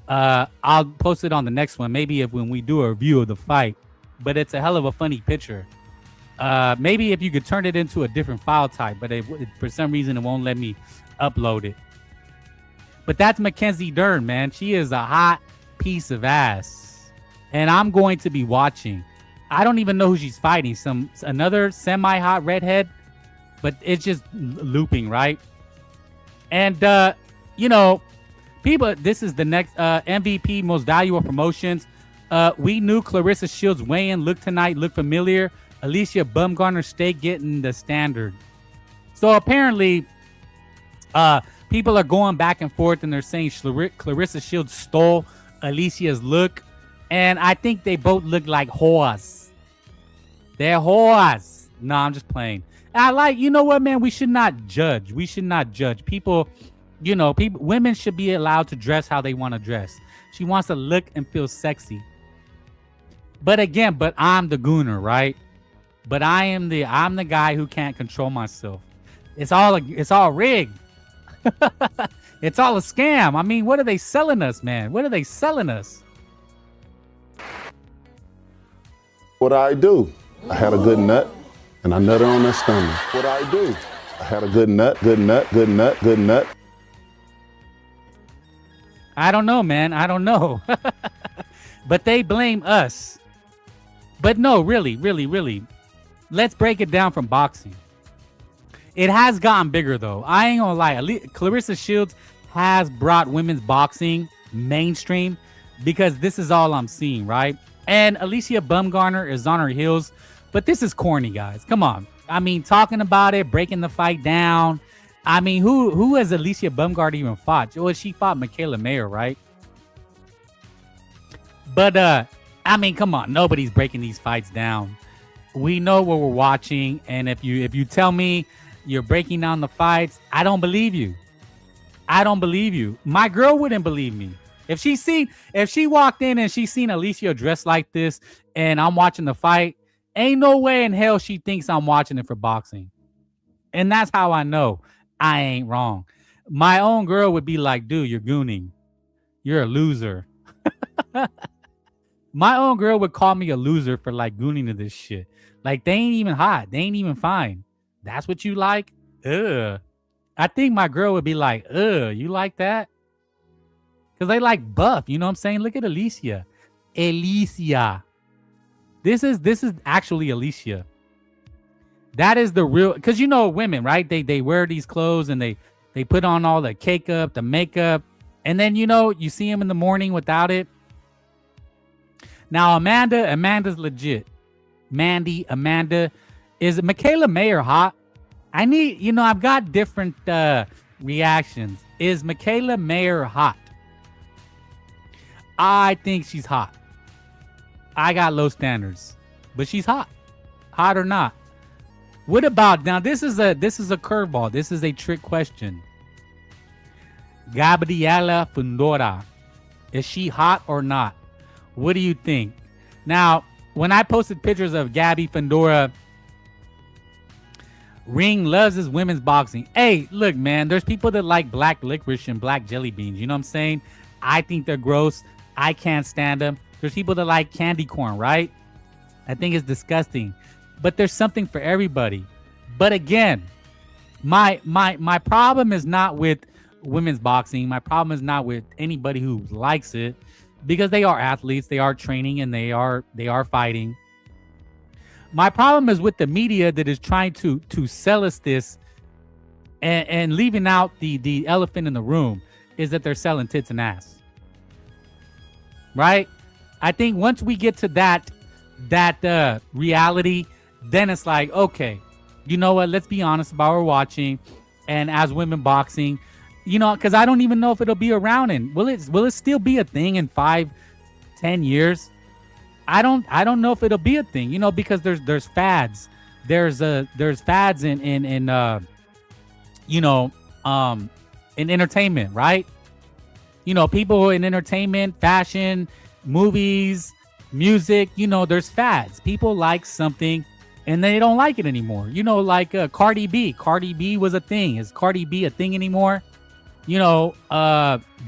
I'll post it on the next one. Maybe when we do a review of the fight. But it's a hell of a funny picture. Maybe if you could turn it into a different file type, but for some reason it won't let me upload it. But that's Mackenzie Dern, man. She is a hot piece of ass, and I'm going to be watching. I don't even know who she's fighting. Another semi-hot redhead, but it's just looping, right? And people, this is the next MVP, most valuable promotions. We knew Claressa Shields' weigh-in looked familiar. Alycia Baumgardner stay getting the standard. So apparently, people are going back and forth and they're saying Claressa Shields stole Alicia's look. And I think they both look like whores. They're whores. No, I'm just playing. You know what, man? We should not judge. We should not judge. People, women should be allowed to dress how they want to dress. She wants to look and feel sexy. But I'm the gooner, right? But I'm the guy who can't control myself. It's all rigged. It's all a scam. I mean, what are they selling us, man? What are they selling us? What I do? I had a good nut, and I nutted on that stomach. What I do? I had a good nut. I don't know, man. I don't know. But they blame us. But no, really. Let's break it down from boxing. It has gotten bigger, though. I ain't gonna lie. Claressa Shields has brought women's boxing mainstream because this is all I'm seeing, right? And Alycia Baumgardner is on her heels. But this is corny, guys. Come on. I mean, talking about it, breaking the fight down. I mean, who has Alycia Baumgardner even fought? Well, she fought Mikaela Mayer, right? But, I mean, come on. Nobody's breaking these fights down. We know what we're watching. And if you tell me you're breaking down the fights, I don't believe you. I don't believe you. My girl wouldn't believe me. If she walked in and she seen Alycia dressed like this and I'm watching the fight, ain't no way in hell she thinks I'm watching it for boxing. And that's how I know I ain't wrong. My own girl would be like, dude, you're gooning. You're a loser. My own girl would call me a loser for like gooning to this shit. Like, they ain't even hot. They ain't even fine. That's what you like? Ugh. I think my girl would be like, you like that? Because they like buff. You know what I'm saying? Look at Alycia. This is actually Alycia. That is the real, because women, right? They wear these clothes and they put on all the cake up, the makeup, and then you see them in the morning without it. Now Amanda's legit. Amanda, is Mikaela Mayer hot? I need, I've got different reactions. Is Mikaela Mayer hot? I think she's hot. I got low standards, but she's hot. Hot or not? What about now? This is a curveball. This is a trick question. Gabriela Fundora, is she hot or not? What do you think? Now, when I posted pictures of Gabby Fundora, Ring loves his women's boxing. Hey, look, man, there's people that like black licorice and black jelly beans. You know what I'm saying? I think they're gross. I can't stand them. There's people that like candy corn, right? I think it's disgusting. But there's something for everybody. But again, my problem is not with women's boxing. My problem is not with anybody who likes it, because they are athletes, they are training, and they are fighting. My problem is with the media that is trying to sell us this and leaving out the elephant in the room is that they're selling tits and ass. Right? I think once we get to that reality, then it's like, okay, you know what? Let's be honest about what we're watching. And as women boxing, you know, because I don't even know if it'll be around. And will it still be a thing in 5-10 years? I don't know if it'll be a thing, you know, because there's fads. There's fads in entertainment, right? You know, people in entertainment, fashion, movies, music, you know, there's fads. People like something and they don't like it anymore. You know, like Cardi B. Cardi B was a thing. Is Cardi B a thing anymore? You know,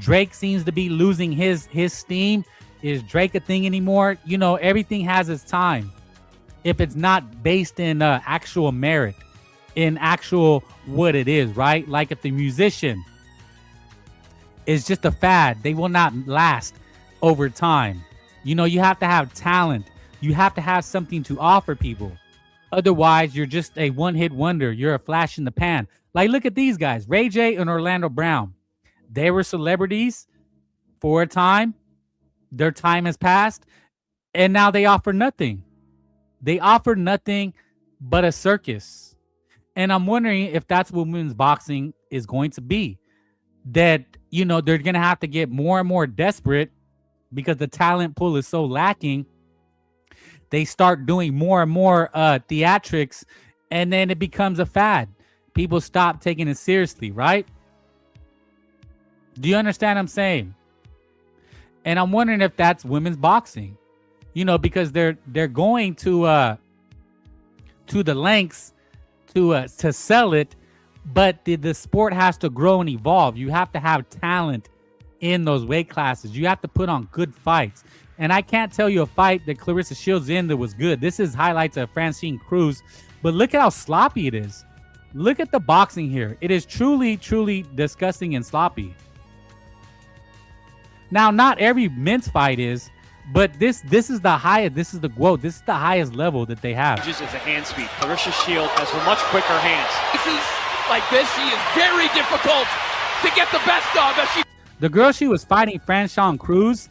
Drake seems to be losing his steam. Is Drake a thing anymore? You know, everything has its time. If it's not based in actual merit, in actual what it is, right? Like if the musician is just a fad, they will not last over time. You know, you have to have talent. You have to have something to offer people. Otherwise, you're just a one-hit wonder. You're a flash in the pan. Like, look at these guys, Ray J and Orlando Brown. They were celebrities for a time. Their time has passed, and now they offer nothing. They offer nothing but a circus. And I'm wondering if that's what women's boxing is going to be. That, you know, they're going to have to get more and more desperate because the talent pool is so lacking. They start doing more and more theatrics, and then it becomes a fad. People stop taking it seriously, right? Do you understand what I'm saying? And I'm wondering if that's women's boxing, you know, because they're going to the lengths to sell it, but the sport has to grow and evolve. You have to have talent in those weight classes. You have to put on good fights. And I can't tell you a fight that Claressa Shields in that was good. This is highlights of Francine Cruz, but look at how sloppy it is. Look at the boxing here. It is truly, truly disgusting and sloppy. Now, not every men's fight is, but this is the highest. This is the quote. This is the highest level that they have. Just as a hand speed, Claressa Shields has much quicker hands. Cases like this, she is very difficult to get the best of. The girl she was fighting, Francine Cruz,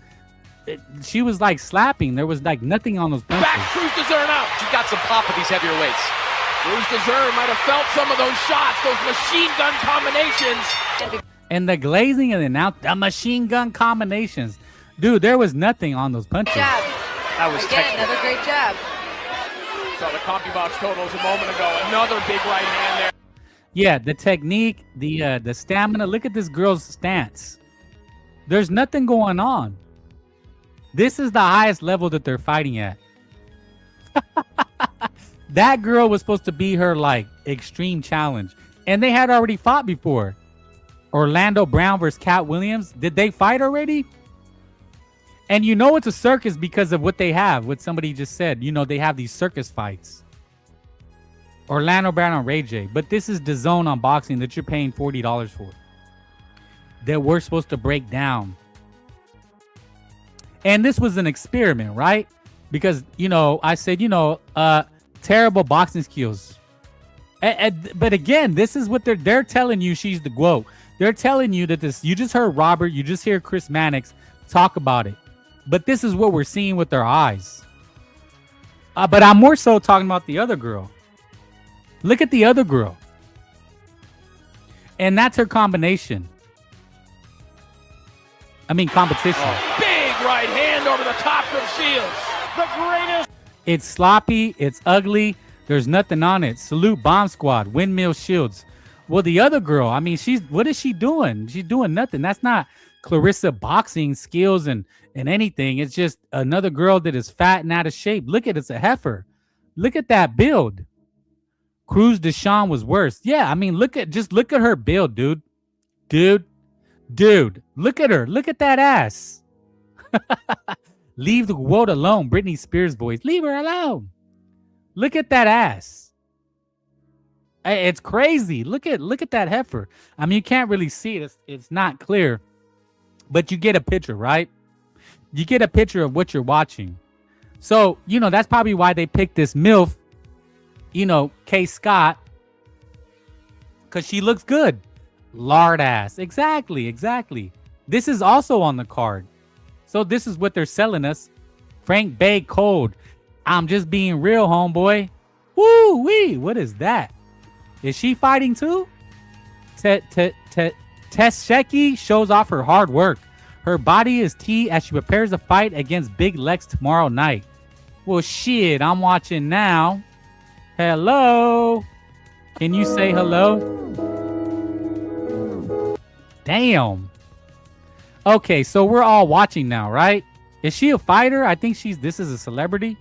she was like slapping. There was like nothing on those punches. Back Cruz Dessert out. She's got some pop with these heavier weights. Cruz Dessert might have felt some of those shots, those machine gun combinations. And the glazing and the machine gun combinations. Dude, there was nothing on those punches. Jab. That was Again, another great jab. Saw the CompuBox totals a moment ago. Another big right hand there. Yeah, the technique, the stamina. Look at this girl's stance. There's nothing going on. This is the highest level that they're fighting at. That girl was supposed to be her like extreme challenge. And they had already fought before. Orlando Brown versus Cat Williams. Did they fight already? And you know it's a circus because of what they have. What somebody just said. You know, they have these circus fights. Orlando Brown and Ray J. But this is the zone on boxing that you're paying $40 for. That we're supposed to break down. And this was an experiment, right? Because, you know, I said, you know, terrible boxing skills. But again, this is what they're telling you. She's the GOAT. They're telling you that this, you just heard Robert, you just hear Chris Mannix talk about it. But this is what we're seeing with their eyes. But I'm more so talking about the other girl. Look at the other girl. And that's her combination. I mean, competition. Big right hand over the top of Shields. The greatest. It's sloppy. It's ugly. There's nothing on it. Salute Bomb Squad. Windmill Shields. Well, the other girl, I mean, what is she doing? She's doing nothing. That's not Claressa boxing skills and anything. It's just another girl that is fat and out of shape. Look at it. It's a heifer. Look at that build. Cruz Deshawn was worse. Yeah, I mean, look at her build, dude. Dude, look at her. Look at that ass. Leave the world alone. Britney Spears voice. Leave her alone. Look at that ass. It's crazy. Look at that heifer. I mean, you can't really see it. It's not clear. But you get a picture, right? You get a picture of what you're watching. So, you know, that's probably why they picked this MILF K Scott, because she looks good. Lard ass. Exactly. This is also on the card. So this is what they're selling us. Frank Bay cold. I'm just being real, homeboy. Woo wee. What is that? Is she fighting too? Tesheki shows off her hard work. Her body is tea as she prepares to fight against Big Lex tomorrow night. Well, shit, I'm watching now. Hello. Can you say hello? Damn. Okay, so we're all watching now, right? Is she a fighter? I think this is a celebrity.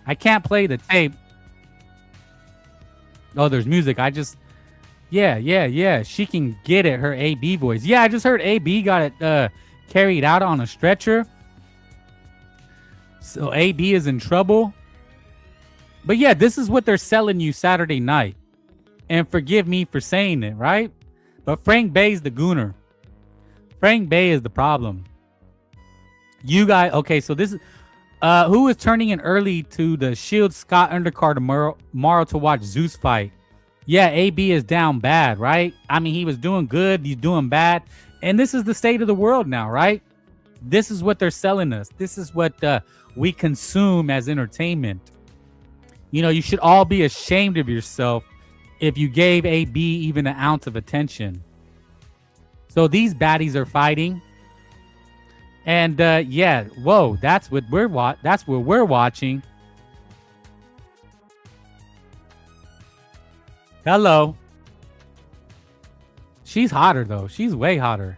I can't play the tape. Oh, there's music. Yeah. She can get it, her AB voice. Yeah, I just heard AB got it carried out on a stretcher. So AB is in trouble. But yeah, this is what they're selling you Saturday night. And forgive me for saying it, right? But Frank Bay's the gooner. Frank Bay is the problem. You guys, okay, so this is who is turning in early to the Shields Scott undercard tomorrow to watch Zeus fight? Yeah, AB is down bad, right? I mean, he was doing good, he's doing bad. And this is the state of the world now, right? This is what they're selling us. This is what we consume as entertainment. You should all be ashamed of yourself if you gave AB even an ounce of attention. So these baddies are fighting. And yeah, whoa, that's what we're watching. Hello. She's hotter though. She's way hotter.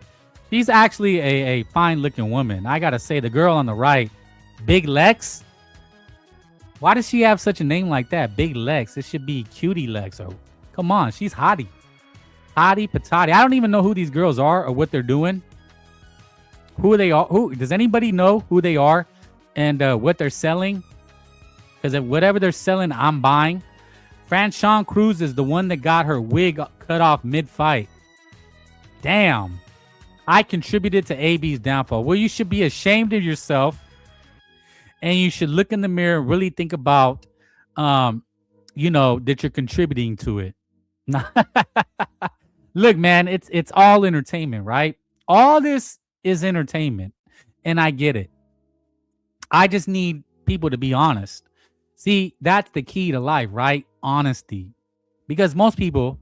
She's actually a fine looking woman. I gotta say, the girl on the right, Big Lex. Why does she have such a name like that? Big Lex. It should be Cutie Lex. Or come on, she's hottie. Hottie patati. I don't even know who these girls are or what they're doing. Who they are? Who does anybody know who they are and what they're selling? Because whatever they're selling, I'm buying. Franchon Cruz is the one that got her wig cut off mid-fight. Damn. I contributed to AB's downfall. Well, you should be ashamed of yourself. And you should look in the mirror and really think about, that you're contributing to it. Look, man, it's all entertainment, right? All this is entertainment. And I get it. I just need people to be honest. See, that's the key to life, right? Honesty. Because most people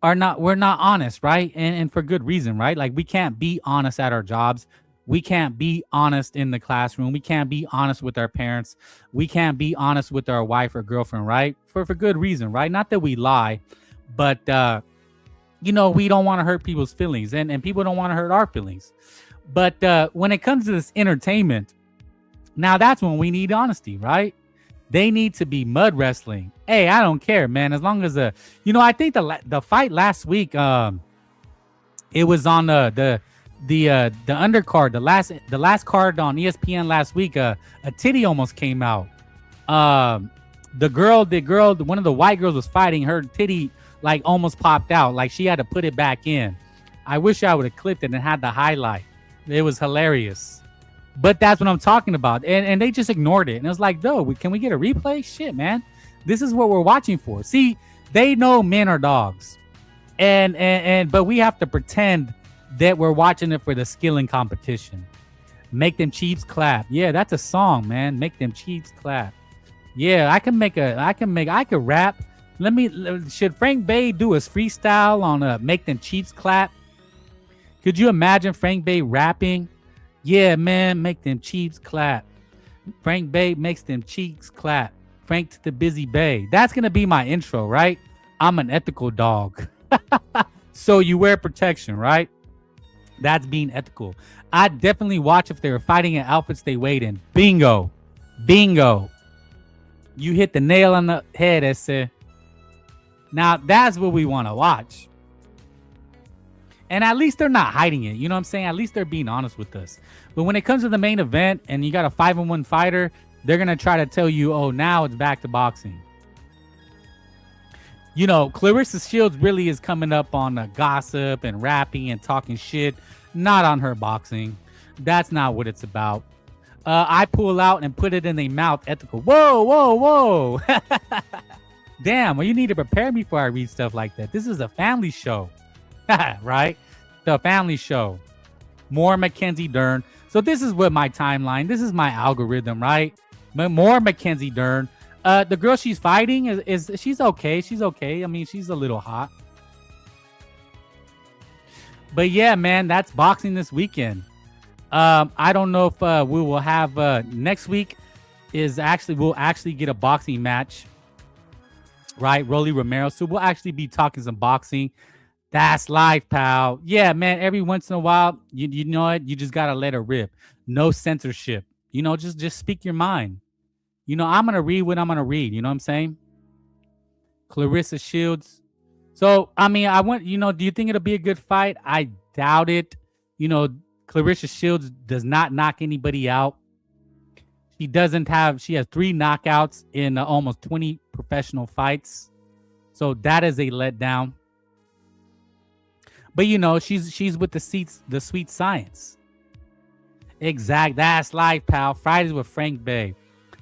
we're not honest, right? And for good reason, right? Like, we can't be honest at our jobs. We can't be honest in the classroom. We can't be honest with our parents. We can't be honest with our wife or girlfriend, right? For good reason, right? Not that we lie, but we don't want to hurt people's feelings, and people don't want to hurt our feelings. But when it comes to this entertainment, now that's when we need honesty, right? They need to be mud wrestling. Hey, I don't care, man. As long as I think the fight last week, it was on the undercard, the last card on ESPN last week. A titty almost came out. The girl, one of the white girls was fighting. Her titty like almost popped out. Like, she had to put it back in. I wish I would have clipped it and had the highlight. It was hilarious. But that's what I'm talking about. And they just ignored it. And it was like, no, can we get a replay? Shit, man. This is what we're watching for. See, they know men are dogs. But we have to pretend that we're watching it for the skill and competition. Make them cheeks clap. Yeah, that's a song, man. Make them cheeks clap. Yeah, I could rap. Should Frank Bay do his freestyle on Make Them Cheeks Clap? Could you imagine Frank Bay rapping? Yeah, man, make them cheeks clap. Frank Bay makes them cheeks clap. Frank to the busy bay. That's going to be my intro, right? I'm an ethical dog. So you wear protection, right? That's being ethical. I'd definitely watch if they were fighting in outfits they weighed in. Bingo. Bingo. You hit the nail on the head, Ese. Now, that's what we want to watch. And at least they're not hiding it. You know what I'm saying? At least they're being honest with us. But when it comes to the main event and you got a 5-on-1 fighter, they're going to try to tell you, oh, now it's back to boxing. Claressa Shields really is coming up on gossip and rapping and talking shit. Not on her boxing. That's not what it's about. I pull out and put it in their mouth. Ethical. Whoa, whoa, whoa. Damn, well, you need to prepare me before I read stuff like that. This is a family show, right? The family show. More Mackenzie Dern. So this is what my timeline, this is my algorithm, right? More Mackenzie Dern. The girl she's fighting is she's okay. She's okay. I mean, she's a little hot. But yeah, man, that's boxing this weekend. I don't know if we will have next week we'll actually get a boxing match. Right, Rolly Romero. So we'll actually be talking some boxing. That's life, pal. Yeah, man. Every once in a while, you know it. You just gotta let it rip. No censorship. You know, just speak your mind. You know, I'm gonna read what I'm gonna read. You know what I'm saying? Claressa Shields. So I mean, I want. You know, do you think it'll be a good fight? I doubt it. You know, Claressa Shields does not knock anybody out. She has 3 knockouts in almost 20 professional fights. So that is a letdown. But you know, she's with the sweet science. Exact. That's life, pal. Fridays with Frank Bay.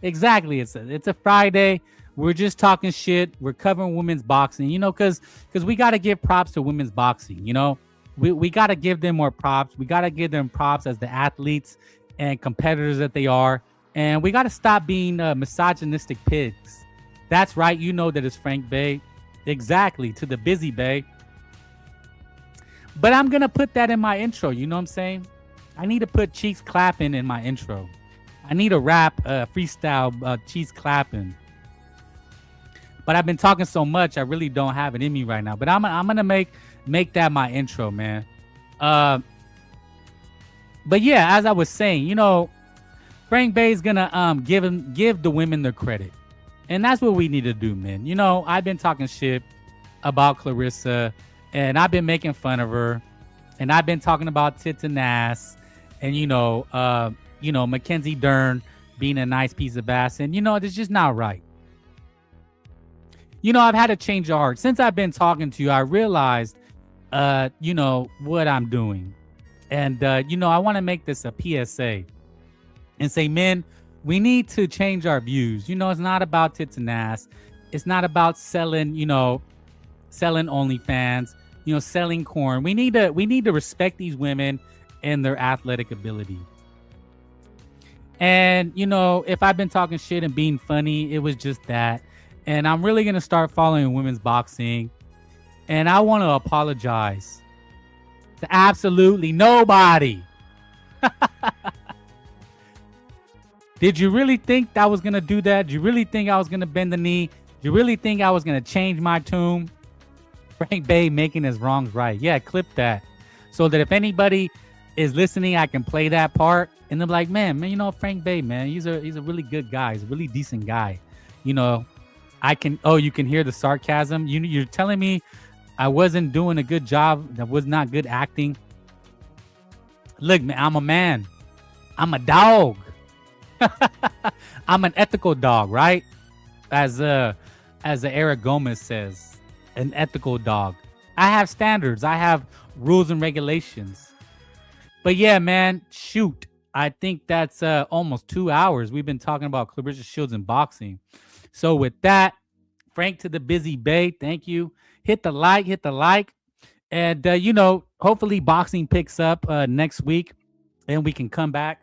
Exactly. It's a Friday. We're just talking shit. We're covering women's boxing, you know, because we got to give props to women's boxing, you know. We got to give them more props. We got to give them props as the athletes and competitors that they are. And we got to stop being misogynistic pigs. That's right. You know that it's Frank Bay. Exactly. To the busy Bay. But I'm going to put that in my intro. You know what I'm saying? I need to put cheeks clapping in my intro. I need a rap freestyle cheeks clapping. But I've been talking so much, I really don't have it in me right now. But I'm going to make that my intro, man. But yeah, as I was saying, you know, Frank Bay's gonna give the women their credit. And that's what we need to do, man. You know, I've been talking shit about Claressa, and I've been making fun of her, and I've been talking about tits and ass, and you know, Mackenzie Dern being a nice piece of ass, and you know, it's just not right. You know, I've had to change of heart. Since I've been talking to you, I realized you know, what I'm doing. And you know, I want to make this a PSA. And say, men, we need to change our views. You know, it's not about tits and ass. It's not about selling, you know, selling OnlyFans, you know, selling corn. We need to respect these women and their athletic ability. And, you know, if I've been talking shit and being funny, it was just that. And I'm really going to start following women's boxing. And I want to apologize to absolutely nobody. Did you really think I was going to do that? Did you really think I was going to bend the knee? Did you really think I was going to change my tune? Frank Bay making his wrongs right. Yeah, clip that. So that if anybody is listening, I can play that part. And they're like, man, you know, Frank Bay, man, he's a really good guy. He's a really decent guy. You know, you can hear the sarcasm. You're telling me I wasn't doing a good job. That was not good acting. Look, man, I'm a man. I'm a dog. I'm an ethical dog, right? As Eric Gomez says, an ethical dog. I have standards. I have rules and regulations. But yeah, man, shoot. I think that's almost 2 hours. We've been talking about Claressa Shields and boxing. So with that, Frank to the busy Bay, thank you. Hit the like. And, you know, hopefully boxing picks up next week and we can come back.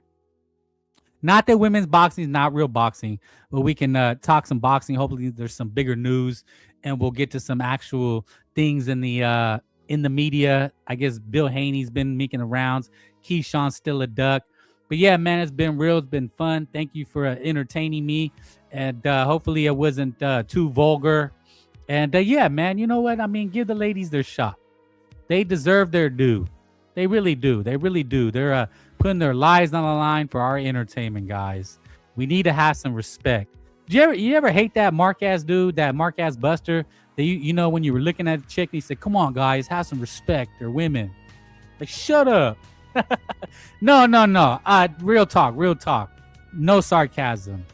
Not that women's boxing is not real boxing, but we can talk some boxing. Hopefully there's some bigger news and we'll get to some actual things in the media. I guess Bill Haney's been making the rounds. Keyshawn's still a duck. But yeah, man, it's been real. It's been fun. Thank you for entertaining me. And hopefully it wasn't too vulgar. And yeah, man, you know what? I mean, give the ladies their shot. They deserve their due. They really do. They really do. They're putting their lives on the line for our entertainment, guys. We need to have some respect. You ever hate that Mark-ass dude, that Mark-ass buster? That you know, when you were looking at a chick, he said, come on, guys, have some respect. They're women. Like, shut up. No. Real talk. No sarcasm.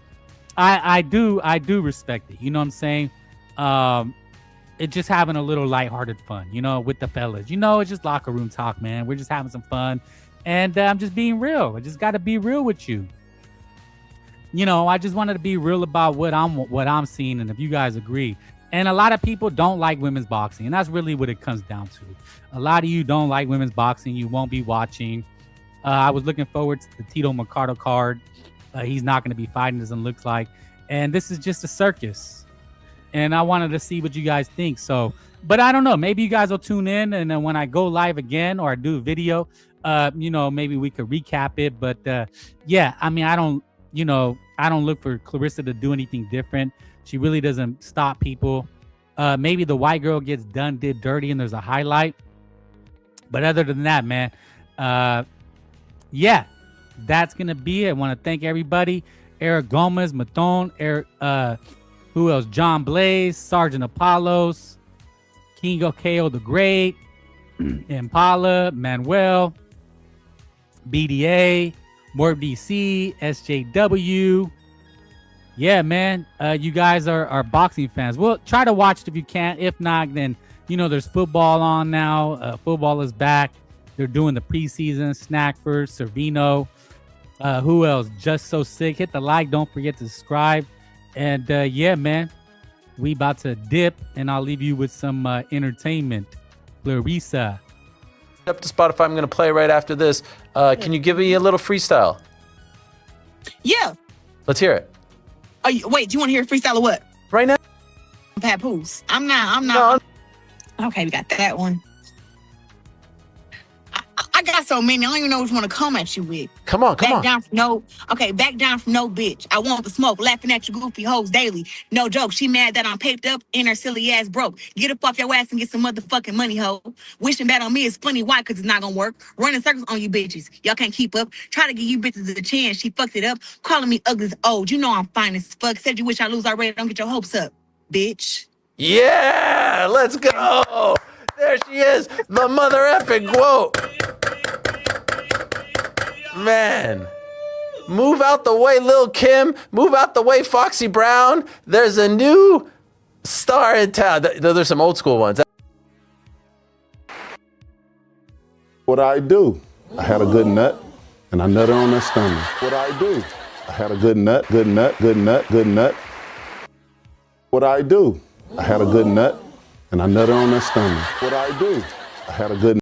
I do respect it. You know what I'm saying? It's just having a little lighthearted fun, you know, with the fellas. You know, it's just locker room talk, man. We're just having some fun. And I'm just being real. I just got to be real with you. You know, I just wanted to be real about what I'm seeing. And if you guys agree, And a lot of people don't like women's boxing, and that's really what it comes down to. A lot of you don't like women's boxing. You won't be watching. I was looking forward to the Tito Mercado card. He's not going to be fighting, doesn't look like. And this is just a circus. And I wanted to see what you guys think. So, but I don't know. Maybe you guys will tune in, and then when I go live again or I do a video, maybe we could recap it. But yeah, I mean, I don't look for Claressa to do anything different. She really doesn't stop people. Maybe the white girl did dirty, and there's a highlight. But other than that, man, yeah, that's gonna be it. I want to thank everybody. Eric Gomez, Mathon, Eric, who else? John Blaze, Sergeant Apollos, Kingo KO the Great, Impala, Manuel, BDA, More DC, SJW. Yeah, man, you guys are boxing fans. Well, try to watch it if you can. If not, then there's football on now. Football is back. They're doing the preseason. Snackford, Servino. Who else? Just So Sick. Hit the like. Don't forget to subscribe. And yeah, man, we about to dip, and I'll leave you with some entertainment. Claressa. Up to Spotify. I'm going to play right after this. Can you give me a little freestyle? Yeah. Let's hear it. Wait, do you want to hear a freestyle or what? Right now? Papoose. I'm not. Okay, we got that one. I got so many. I don't even know which one to come at you with. Come on. Back down from no bitch. I want the smoke, laughing at your goofy hoes daily. No joke. She mad that I'm paped up and her silly ass broke. Get up off your ass and get some motherfucking money, hoe. Wishing bad on me is funny. Why? Because it's not gonna work. Running circles on you bitches. Y'all can't keep up. Try to give you bitches a chance. She fucked it up. Calling me ugly as old. You know I'm fine as fuck. Said you wish I lose already. Don't get your hopes up, bitch. Yeah, let's go. There she is, the mother effing quote. Man, move out the way, Lil Kim. Move out the way, Foxy Brown. There's a new star in town. There's some old school ones. What I do? I had a good nut, and I nutted on that stomach. What I do? I had a good nut. What I do? I had a good nut, and I nutted on that stomach. What I do? I had a good